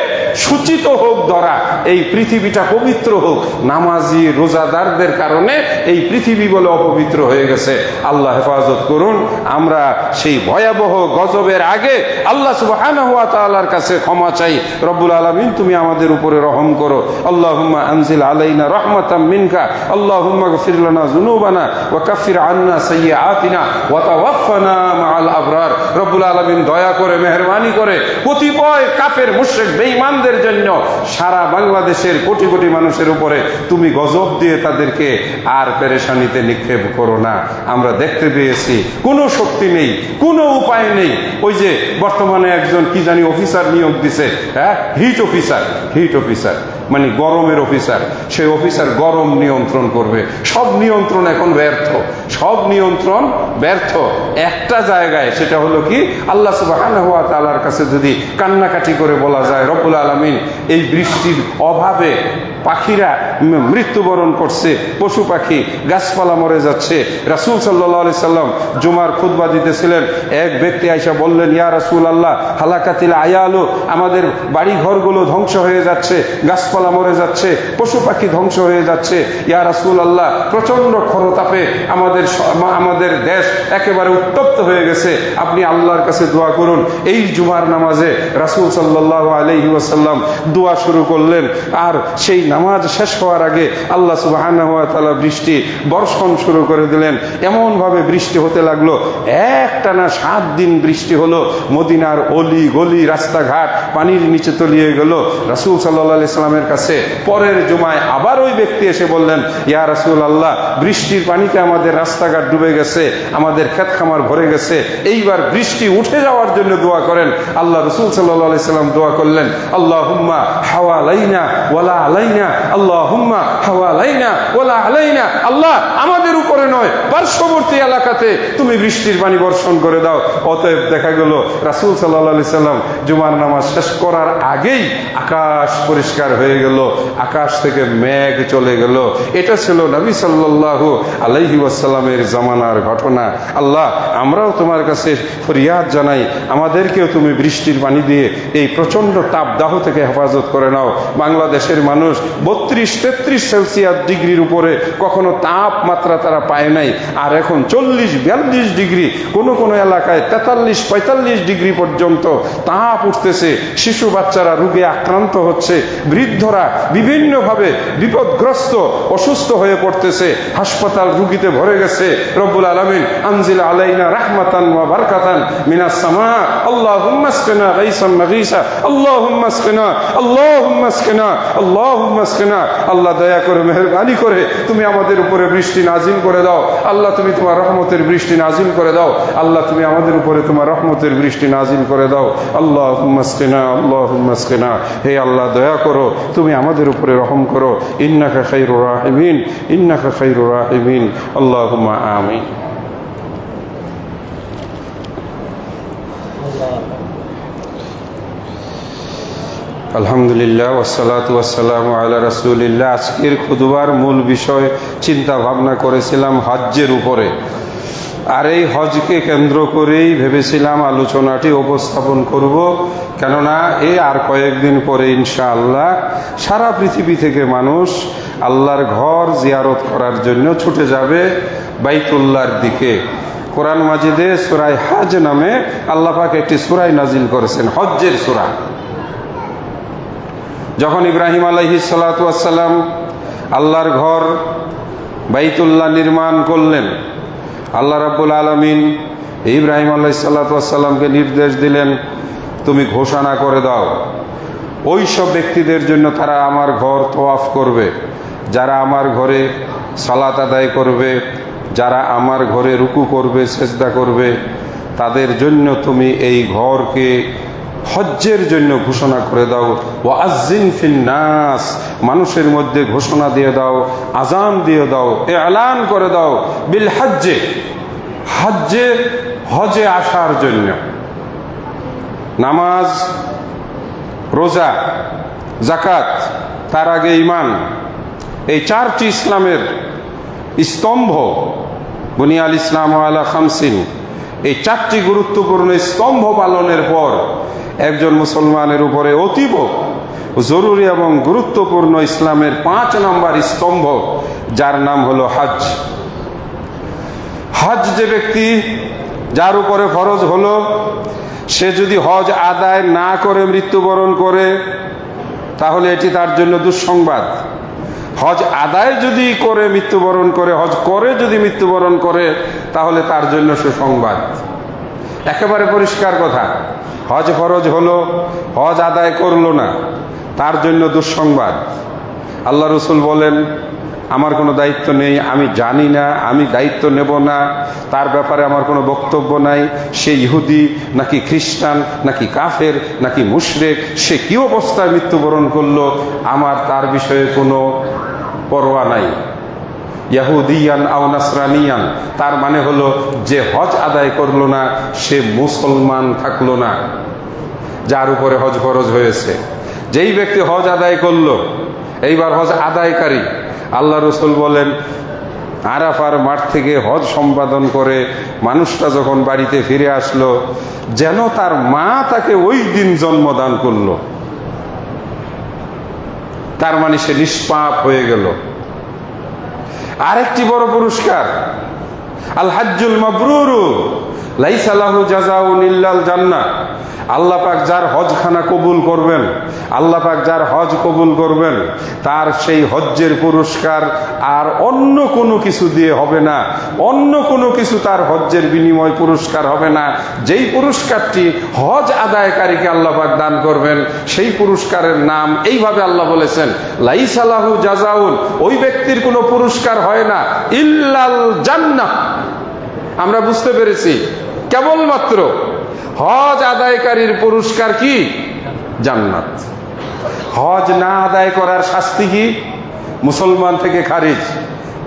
সূচিত হোক ধরা, এই পৃথিবীটা পবিত্র হোক। নামাজি রোজাদারদের কারণে এই পৃথিবী বলে অপবিত্র হয়ে গেছে। আল্লাহ হেফাজত করুন। আমরা সেই ভয়াবহ গজবের আগে আল্লাহ সুবহানাহু ওয়া তাআলার কাছে ক্ষমা চাই। রব্বুল আলামিন তুমি আমাদের উপরে রহম করো। আল্লাহুম্মা আনজিল আলাইনা রাহমাতাম মিনকা, আল্লাহুম্মা গফির লানা যুনুবানা ওয়া কাফির আন্না সাইয়্যাতিনা ওয়া তাওয়াফফানা মাআল আবরার। রব্বুল আলামিন দয়া করে মেহেরবানি করে কতিপয় কাফের মুশরিক বেঈমানদের জন্য সারা বাংলাদেশের কোটি কোটি মানুষের উপরে তুমি গজব দিয়ে তাদেরকে আর পেরেশানিতে নিক্ষেপ করো না। আমরা দেখতে পেয়েছি কোনো শক্তি নেই, কোনো উপায় নেই। ওই যে বর্তমানে একজন কি জানি অফিসার নিয়োগ দিছে, হ্যাঁ, হিট অফিসার মানে গরমের অফিসার। সেই অফিসার গরম নিয়ন্ত্রণ করবে। সব নিয়ন্ত্রণ এখন ব্যর্থ, সব নিয়ন্ত্রণ ব্যর্থ। একটা জায়গায়, সেটা হলো কি আল্লাহ সুবহানাহু ওয়া তাআলার কাছে যদি কান্নাকাটি করে বলা যায় রব্বুল আলামিন এই বৃষ্টির অভাবে পাখিরা মৃত্যুবরণ করছে, পশু পাখি গাছপালা মরে যাচ্ছে। রাসূল সাল্লাল্লাহু আলাইহি সাল্লাম জুমার খুতবা দিতেছিলেন, এক ব্যক্তি আইসা বললেন ইয়া রাসূলুল্লাহ হালাকাতিল আয়ালু, আমাদের বাড়ি ঘরগুলো ধ্বংস হয়ে যাচ্ছে, গাছপালা মরে যাচ্ছে, পশু পাখি ধ্বংস হয়ে যাচ্ছে। ইয়া রাসূলুল্লাহ প্রচন্ড খরতাপে আমাদের দেশ একেবারে উত্তপ্ত হয়ে গেছে, আপনি আল্লাহর কাছে দোয়া করুন। এই জুমার নামাজে রাসূল সাল্লাল্লাহু আলাইহি ওয়াসাল্লাম দোয়া শুরু করলেন। আর সেই নামাজ শেষ হওয়ার আগে আল্লাহ সুবহানাহু ওয়া তাআলা বৃষ্টি বর্ষণ শুরু করে দিলেন। এমন ভাবে বৃষ্টি হতে লাগলো, একটানা 7 দিন বৃষ্টি হলো। মদিনার অলি গলি রাস্তাঘাট পানির নিচে তলিয়ে গেল। রাসূল সাল্লাল্লাহু আলাইহি সাল্লামের কাছে পরের জুমায় আবার ওই ব্যক্তি এসে বললেন ইয়া রাসূলুল্লাহ বৃষ্টির পানিতে আমাদের রাস্তাঘাট ডুবে গেছে, আমাদের ক্ষেত খামার ভরে গেছে, এইবার বৃষ্টি উঠে যাওয়ার জন্য দোয়া করেন। আল্লাহ রাসূল সাল্লাল্লাহু আলাইহি সাল্লাম দোয়া করলেন আল্লাহুম্মা হাওয়ালাইনা ওয়ালা আলাইনা, আল্লাহুম্মা হাওয়ালাইনা ওয়ালা আলাইনা। আল্লাহ আমাদের উপরে নয়, পার্শ্ববর্তী এলাকাতে তুমি বৃষ্টির পানি বর্ষণ করে দাও। অতএব দেখা গেল রাসূল সাল্লাল্লাহু আলাইহি সাল্লাম জুমার নামাজ শেষ করার আগেই আকাশ পরিষ্কার হয়ে গেল, আকাশ থেকে মেঘ চলে গেল। এটা ছিল নবী সাল্লাল্লাহু আলাইহি ওয়াসাল্লামের জামানার ঘটনা। আল্লাহ আমরাও তোমার কাছে ফরিয়াদ জানাই, আমাদেরকেও তুমি বৃষ্টির পানি দিয়ে এই প্রচন্ড তাপদাহ থেকে হেফাজত করে নাও। বাংলাদেশের মানুষ 32-33 সেলসিয়াস ডিগ্রির উপরে কখনো তাপমাত্রা তারা পায় নাই, আর এখন 40-42 ডিগ্রি, কোনো কোনো এলাকায় 43-45 ডিগ্রি পর্যন্ত তাপ উঠতেছে। শিশু বাচ্চারা রোগে আক্রান্ত হচ্ছে, বৃদ্ধরা বিভিন্নভাবে বিপদগ্রস্ত অসুস্থ হয়ে পড়তেছে, হাসপাতাল রুগীতে ভরে গেছে। রব্বুল আলামিন আনজিল আলাইনা রাহমাতান ওয়া বারাকাতান মিনাস সামা, আল্লাহুম্মা আসকিনা গায়সান মাগীসা, আল্লাহুম্মা আসকিনা, আল্লাহুম্মা আসকিনা, আল্লাহুম্মা আসকিনা। আল্লাহ দয়া করে মেহেরবানি করে তুমি আমাদের উপরে বৃষ্টি নাজিল করে দাও। আল্লাহ তুমি তোমার রহমতের বৃষ্টি নাজিল করে দাও। আল্লাহ তুমি আমাদের উপরে তোমার রহমতের বৃষ্টি নাজিল করে দাও। আল্লাহুম্মা আসকিনা, আল্লাহুম্মা আসকিনা। হে আল্লাহ দয়া করো, তুমি আমাদের উপরে রহম করো। ইন্নাকা খায়রুর রাহিমিন, ইন্নাকা খায়রুর রাহিমিন। আল্লাহুম্মা আমিন। আলহামদুলিল্লাহ ওয়াসসালাতু ওয়াসসালামু আলা রাসূলিল্লাহ। আজকের খুতবার মূল বিষয় চিন্তা ভাবনা করেছিলাম হজ্জের উপরে। আর এই হজকে কেন্দ্র করেই ভেবেছিলাম আলোচনাটি উপস্থাপন করব, কেননা এই আর কয়েকদিন পরে ইনশাআল্লাহ সারা পৃথিবী থেকে মানুষ আল্লাহর ঘর জিয়ারত করার জন্য ছুটে যাবে বাইতুল্লাহর দিকে। কোরআন মাজিদে সূরা হজ নামে আল্লাহ পাক একটি সূরা নাজিল করেছেন, হজ্জের সূরা। যখন ইব্রাহিম আলাইহিস সালাতু ওয়াস সালাম আল্লাহর ঘর বাইতুল্লাহ নির্মাণ করলেন, আল্লাহ রাব্বুল আলামিন ইব্রাহিম আলাইহিস সালাতু ওয়াস সালামকে নির্দেশ দিলেন, তুমি ঘোষণা করে দাও ওই সব ব্যক্তিদের জন্য তারা আমার ঘর তওয়াফ করবে, যারা আমার ঘরে সালাত আদায় করবে, যারা আমার ঘরে রুকু করবে, সেজদা করবে, তাদের জন্য তুমি এই ঘরকে হজ্জের জন্য ঘোষণা করে দাও। ওয়াজ্জিন ফিন নাস, মানুষের মধ্যে ঘোষণা দিয়ে দাও, আজান দিয়ে দাও, এলান করে দাও, বিল হজ্জে, হজে আসার জন্য। নামাজ, রোজা, যাকাত, তার আগে ঈমান, এই চারটি ইসলামের স্তম্ভ, বুনিয়াল ইসলাম আলা খামসিন, এই চারটি গুরুত্বপূর্ণ স্তম্ভ পালনের পর একজন মুসলমানের উপরে অতীব জরুরি এবং গুরুত্বপূর্ণ ইসলামের 5 নম্বর স্তম্ভ, যার নাম হলো হজ। হজ যে ব্যক্তি যার উপরে ফরজ হলো, সে যদি হজ আদায় না করে মৃত্যুবরণ করে তাহলে এটি তার জন্য দুঃসংবাদ। হজ আদায় যদি করে মৃত্যুবরণ করে, হজ করে যদি মৃত্যুবরণ করে, তাহলে তার জন্য সুসংবাদ। একেবারে পরিষ্কার কথা, হজ ফরজ হলো, হজ আদায় করলো না, তার জন্য দুঃসংবাদ। আল্লাহ রসুল বলেন, আমার কোনো দায়িত্ব নেই, আমি জানি না, আমি দায়িত্ব নেব না, তার ব্যাপারে আমার কোনো বক্তব্য নাই। সে ইহুদি নাকি খ্রিস্টান নাকি কাফের নাকি মুশরিক, সে কি অবস্থায় মৃত্যুবরণ করলো, আমার তার বিষয়ে কোনো পরোয়া নাই। ইয়াহুদিয়ান আও নাসরানিয়ান, তার মানে হলো যে হজ আদায় করলো না সে মুসলমান থাকলো না, যার উপরে হজ ফরজ হয়েছে। যেই ব্যক্তি হজ আদায় করলো, এইবার হজ আদায়কারী, আল্লাহ রসুল বলেন, আরাফার মাঠ থেকে হজ সম্পাদন করে মানুষটা যখন বাড়িতে ফিরে আসলো, যেন তার মা তাকে ওই দিন জন্মদান করলো। তার মানে সে নিষ্পাপ হয়ে গেল। আরেকটি বড় পুরস্কার, আল হাজ্জুল মাবরুরু লাইসা লাহু জাযাউন ইল্লাল জান্নাহ। আল্লাহ পাক যার হজখানা কবুল করবেন, আল্লাহ পাক যার হজ কবুল করবেন, তার সেই হজ্জের পুরস্কার আর অন্য কোনো কিছু দিয়ে হবে না, অন্য কোনো কিছু তার হজ্জের বিনিময় পুরস্কার হবে না। যেই পুরস্কারটি হজ আদায়কারীকে আল্লাহ পাক দান করবেন, সেই পুরস্কারের নাম এইভাবে আল্লাহ বলেছেন, লাইসা লাহু জাযাউন, ওই ব্যক্তির কোনো পুরস্কার হয় না, ইল্লাল জান্নাহ। আমরা বুঝতে পেরেছি, কেবলমাত্র হজ আদায়কারীর পুরস্কার কি? জান্নাত। হজ না আদায় করার শাস্তি কি? মুসলমান থেকে খারিজ।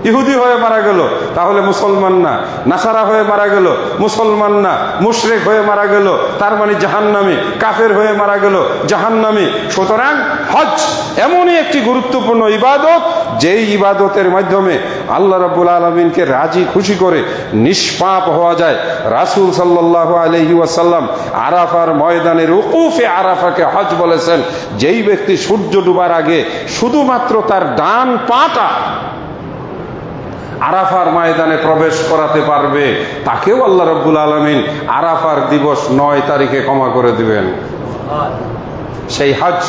ইহুদি হয়ে মারা গেল তাহলে মুসলমান না, নাসারা হয়ে মারা গেল মুসলমান না, মুশরিক হয়ে মারা গেল তার মানে জাহান্নামী, কাফের হয়ে মারা গেল জাহান্নামী। সুতরাং হজ এমনই একটি গুরুত্বপূর্ণ ইবাদত, যেই ইবাদতের মাধ্যমে আল্লাহ রাব্বুল আলামিনকে রাজি খুশি করে নিষ্পাপ হওয়া যায়। রাসূল সাল্লাল্লাহু আলাইহি ওয়াসাল্লাম আরাফার ময়দানের উকুফে আরাফাকে হজ বলেছেন। যেই ব্যক্তি সূর্য ডুবার আগে শুধুমাত্র তার ডান পাটা আরাফার ময়দানে প্রবেশ করাতে পারবে, তাকেও আল্লাহ রাব্বুল আলামিন আরাফার দিবস 9 তারিখে ক্ষমা করে দিবেন। সেই হজ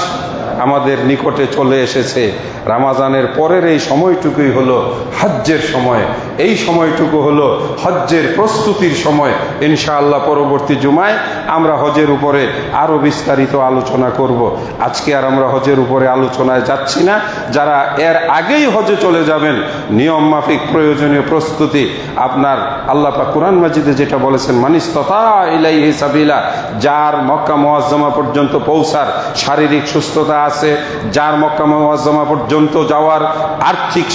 আমাদের নিকটে চলে এসেছে। রমজানের পরের এই সময়টুকুই হলো হজ্জের সময়, এই সময়টুকু হলো হজ্জের প্রস্তুতির সময়। ইনশাআল্লাহ পরবর্তী জুমায় আমরা হজের উপরে আরও বিস্তারিত আলোচনা করব। আজকে আর আমরা হজের উপরে আলোচনায় যাচ্ছি না। যারা এর আগেই হজে চলে যাবেন, নিয়ম মাফিক প্রয়োজনীয় প্রস্তুতি আপনার আল্লাহ পাক কুরআন মাজিদে যেটা বলেছেন, মানিস্তাতা ইলাইহি সাবিলা, যার মক্কা মুআজ্জামা পর্যন্ত পৌঁছার শারীরিক সুস্থতা আছে, যার মক্কা মুআজ্জামা পর্যন্ত যাওয়ার আর্থিক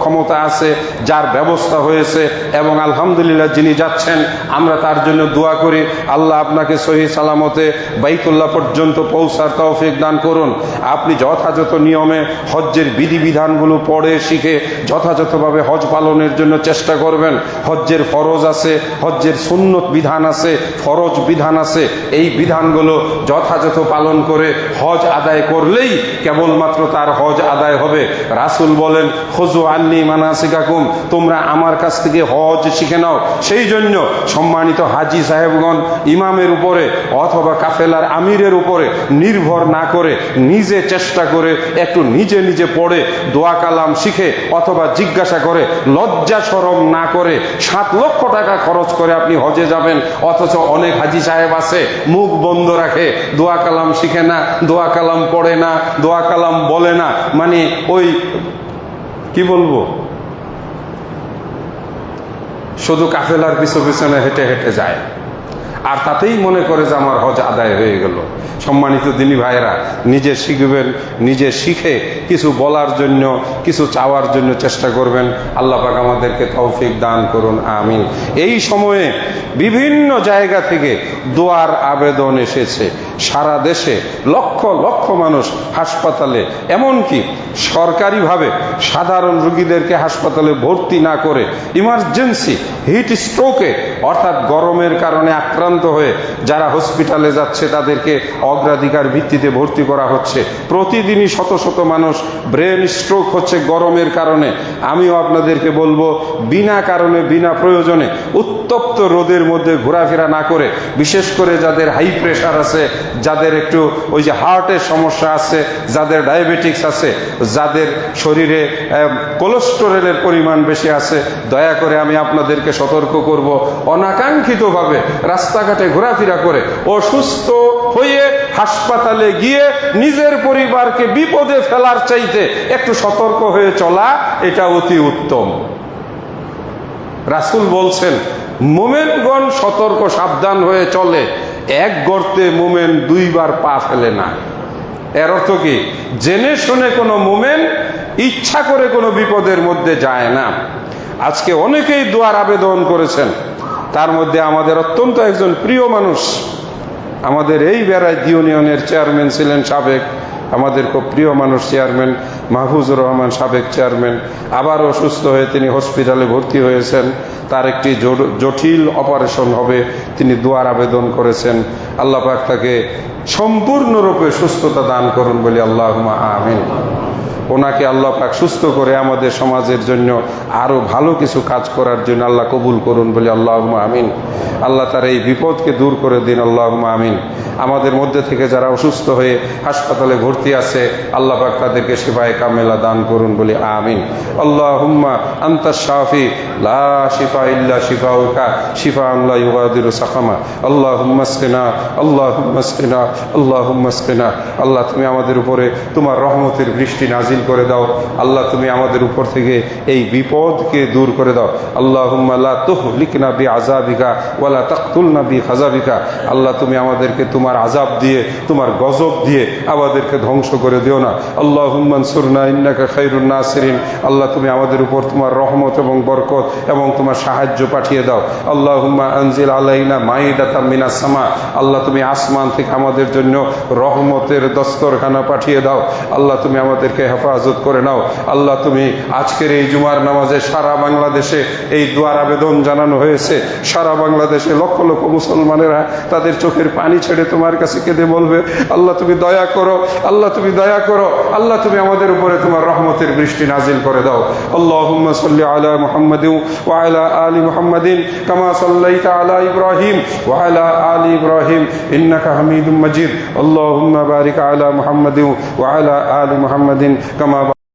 ক্ষমতা আছে, যার ব্যবস্থা হয়েছে, এবং আলহামদুলিল্লাহ যিনি যাচ্ছেন আমরা তার জন্য দোয়া করি। আল্লাহ আপনাকে সহি সালামতে বাইতুল্লাহ পর্যন্ত পৌঁছার তৌফিক দান করুন। আপনি যথাযথ নিয়মে হজ্জের বিধিবিধানগুলো পড়ে শিখে যথাযথভাবে হজ পালনের জন্য চেষ্টা করবেন। হজ্জের ফরজ আছে, হজ্জের সুন্নত বিধান আছে, ফরজ বিধান আছে। এই বিধানগুলো যথাযথ পালন করে হজ আদায় করলেই কেবলমাত্র তার হজ আদায় হবে। রাসূল বলেন, খুযু আন্নী মানাসিকাকুম, তোমরা আমার কাছ থেকে হজ শিখে নাও। সেই জন্য সম্মানিত হাজী সাহেবগণ ইমামের উপরে অথবা কাফেলার আমিরের উপরে নির্ভর না করে নিজে চেষ্টা করে একটু নিজে নিজে পড়ে দোয়া কালাম শিখে অথবা জিজ্ঞাসা করে লজ্জা শরম না করে 7 লক্ষ টাকা খরচ করে আপনি হজে যাবেন, অথচ অনেক হাজী সাহেব আছে মুখ বন্ধ রাখে, দোয়া কালাম শিখে না, দোয়া কালাম পড়ে না, দোয়া কালাম বলে না, মানে ওই কি বলবো, শুধু কাফেলার পিছনে হেঁটে হেঁটে যায় আর তাতেই মনে করে যে আমার হজ আদায় হয়ে গেল। সম্মানিত দিনী ভাইরা, নিজে শিখবেন, নিজে শিখে কিছু বলার জন্য, কিছু চাওয়ার জন্য চেষ্টা করবেন। আল্লাহ পাক আমাদেরকে তৌফিক দান করুন, আমিন। এই সময়ে বিভিন্ন জায়গা থেকে দোয়ার আবেদন এসেছে। সারা দেশে লক্ষ লক্ষ মানুষ হাসপাতালে, এমনকি সরকারিভাবে সাধারণ রোগীদেরকে হাসপাতালে ভর্তি না করে ইমার্জেন্সি হিট স্ট্রোকে অর্থাৎ গরমের কারণে আক্রান্ত হয়ে যারা হসপিটালে যাচ্ছে তাদেরকে অগ্রাধিকার ভিত্তিতে ভর্তি করা হচ্ছে। প্রতিদিনই শত শত মানুষ ব্রেন স্ট্রোক হচ্ছে গরমের কারণে। আমিও আপনাদেরকে বলবো, বিনা কারণে বিনা প্রয়োজনে উত্তপ্ত রোদের মধ্যে ঘোরাফেরা না করে, বিশেষ করে যাদের হাই প্রেশার আছে, যাদের একটু ওই যে হার্টের সমস্যা আছে, যাদের ডায়াবেটিক্স আছে, যাদের শরীরে কোলেস্টেরলের পরিমাণ বেশি আছে, দয়া করে আমি আপনাদেরকে সতর্ক করব, অনাকাঙ্ক্ষিতভাবে রাস্তাঘাটে ঘোরাফেরা করে অসুস্থ হয়ে হাসপাতালে গিয়ে নিজের পরিবারকে বিপদে ফেলার চাইতে একটু সতর্ক হয়ে চলা এটা অতি উত্তম। রাসূল বলছেন, মুমিনগণ সতর্ক সাবধান হয়ে চলে, এক গর্তে মুমিন 2 বার পা ফেলে না। এর অর্থ কি? জেনে শুনে কোনো মুমিন ইচ্ছা করে কোনো বিপদের মধ্যে যায় না। আজকে অনেকেই দোয়ার আবেদন করেছেন, তার মধ্যে আমাদের অত্যন্ত একজন প্রিয় মানুষ, আমাদের এই বেড়ায় ইউনিয়নের চেয়ারম্যান ছিলেন সাবেক, আমাদের খুব প্রিয় মানুষ চেয়ারম্যান মাহফুজুর রহমান, সাবেক চেয়ারম্যান, আবার অসুস্থ হয়ে তিনি হসপিটালে ভর্তি হয়েছেন। তার একটি জটিল অপারেশন হবে, তিনি দোয়ার আবেদন করেছেন। আল্লাহ পাক তাকে সম্পূর্ণরূপে সুস্থতা দান করুন বলি আল্লাহুম্মা আমিন। ওনাকে আল্লাহ পাক সুস্থ করে আমাদের সমাজের জন্য আরো ভালো কিছু কাজ করার জন্য আল্লাহ কবুল করুন বলি আল্লাহুম্মা আমিন। আল্লাহ তার এই বিপদকে দূর করে দিন, আল্লাহুম্মা আমিন। আমাদের মধ্যে থেকে যারা অসুস্থ হয়ে হাসপাতালে ভর্তি আছে, আল্লাহ পাক তাদেরকে শিফায়ে কামেলা দান করুন বলি আমিন। আল্লাহুম্মা আনতাশ শাফি লা শিফা ইল্লা শিফাউকা শিফাআন লা ইউগাদিরু সাকামা আল্লাহুম্মা আসকিনা আল্লাহুম্মা আসকিনা আল্লাহুম্মা আসকিনা। আল্লাহ তুমি আমাদের উপরে তোমার রহমতের বৃষ্টি নাজিল করে দাও। আল্লাহ তুমি আমাদের উপর থেকে এই বিপদকে দূর করে দাও। আল্লাহুম্মা লা তুহলিকনা বিআযাবিকা ওয়ালা তাকতুলনা বিখাযাবিকা। আল্লাহ তুমি আমাদেরকে তোমার আযাব দিয়ে, তোমার গজব দিয়ে আমাদেরকে ধ্বংস করে দিও না। আল্লাহুম্মা আনসুরনা ইন্নাকা খায়রুন নাসিরিন। আল্লাহ তুমি আমাদের উপর তোমার রহমত এবং বরকত এবং তোমার সাহায্য পাঠিয়ে দাও। আল্লাহুম্মা আনজিল আলাইনা মাইদাতাম মিনাস সামা। আল্লাহ তুমি আসমান থেকে আমাদের জন্য রহমতের দস্তরখানা পাঠিয়ে দাও। আল্লাহ তুমি আমাদেরকে হেফাজত করে নাও। আল্লাহ তুমি আজকের এই জুমার নামাজে সারা বাংলাদেশে এই দোয়ার আবেদন জানানো হয়েছে। সারা বাংলাদেশে লক্ষ লক্ষ মুসলমানেরা তাদের চোখের পানি ছেড়ে তোমার কাছে কেঁদে বলবে, আল্লাহ তুমি দয়া করো, আল্লাহ তুমি দয়া করো, আল্লাহ তুমি আমাদের উপরে তোমার রহমতের বৃষ্টি নাজিল করে দাও। আল্লাহুম্মা সাল্লি আলা মুহাম্মাদিন ওয়া আলা আলি মুহাম্মাদিন কামা সাল্লাইতা আলা ইব্রাহিম ওয়া আলা আলি ইব্রাহিম ইন্নাকা হামিদুম মাজিদ। আল্লাহুম্মা বারিক আলা মুহাম্মাদিন ওয়া আলা আলি মুহাম্মাদিন কামা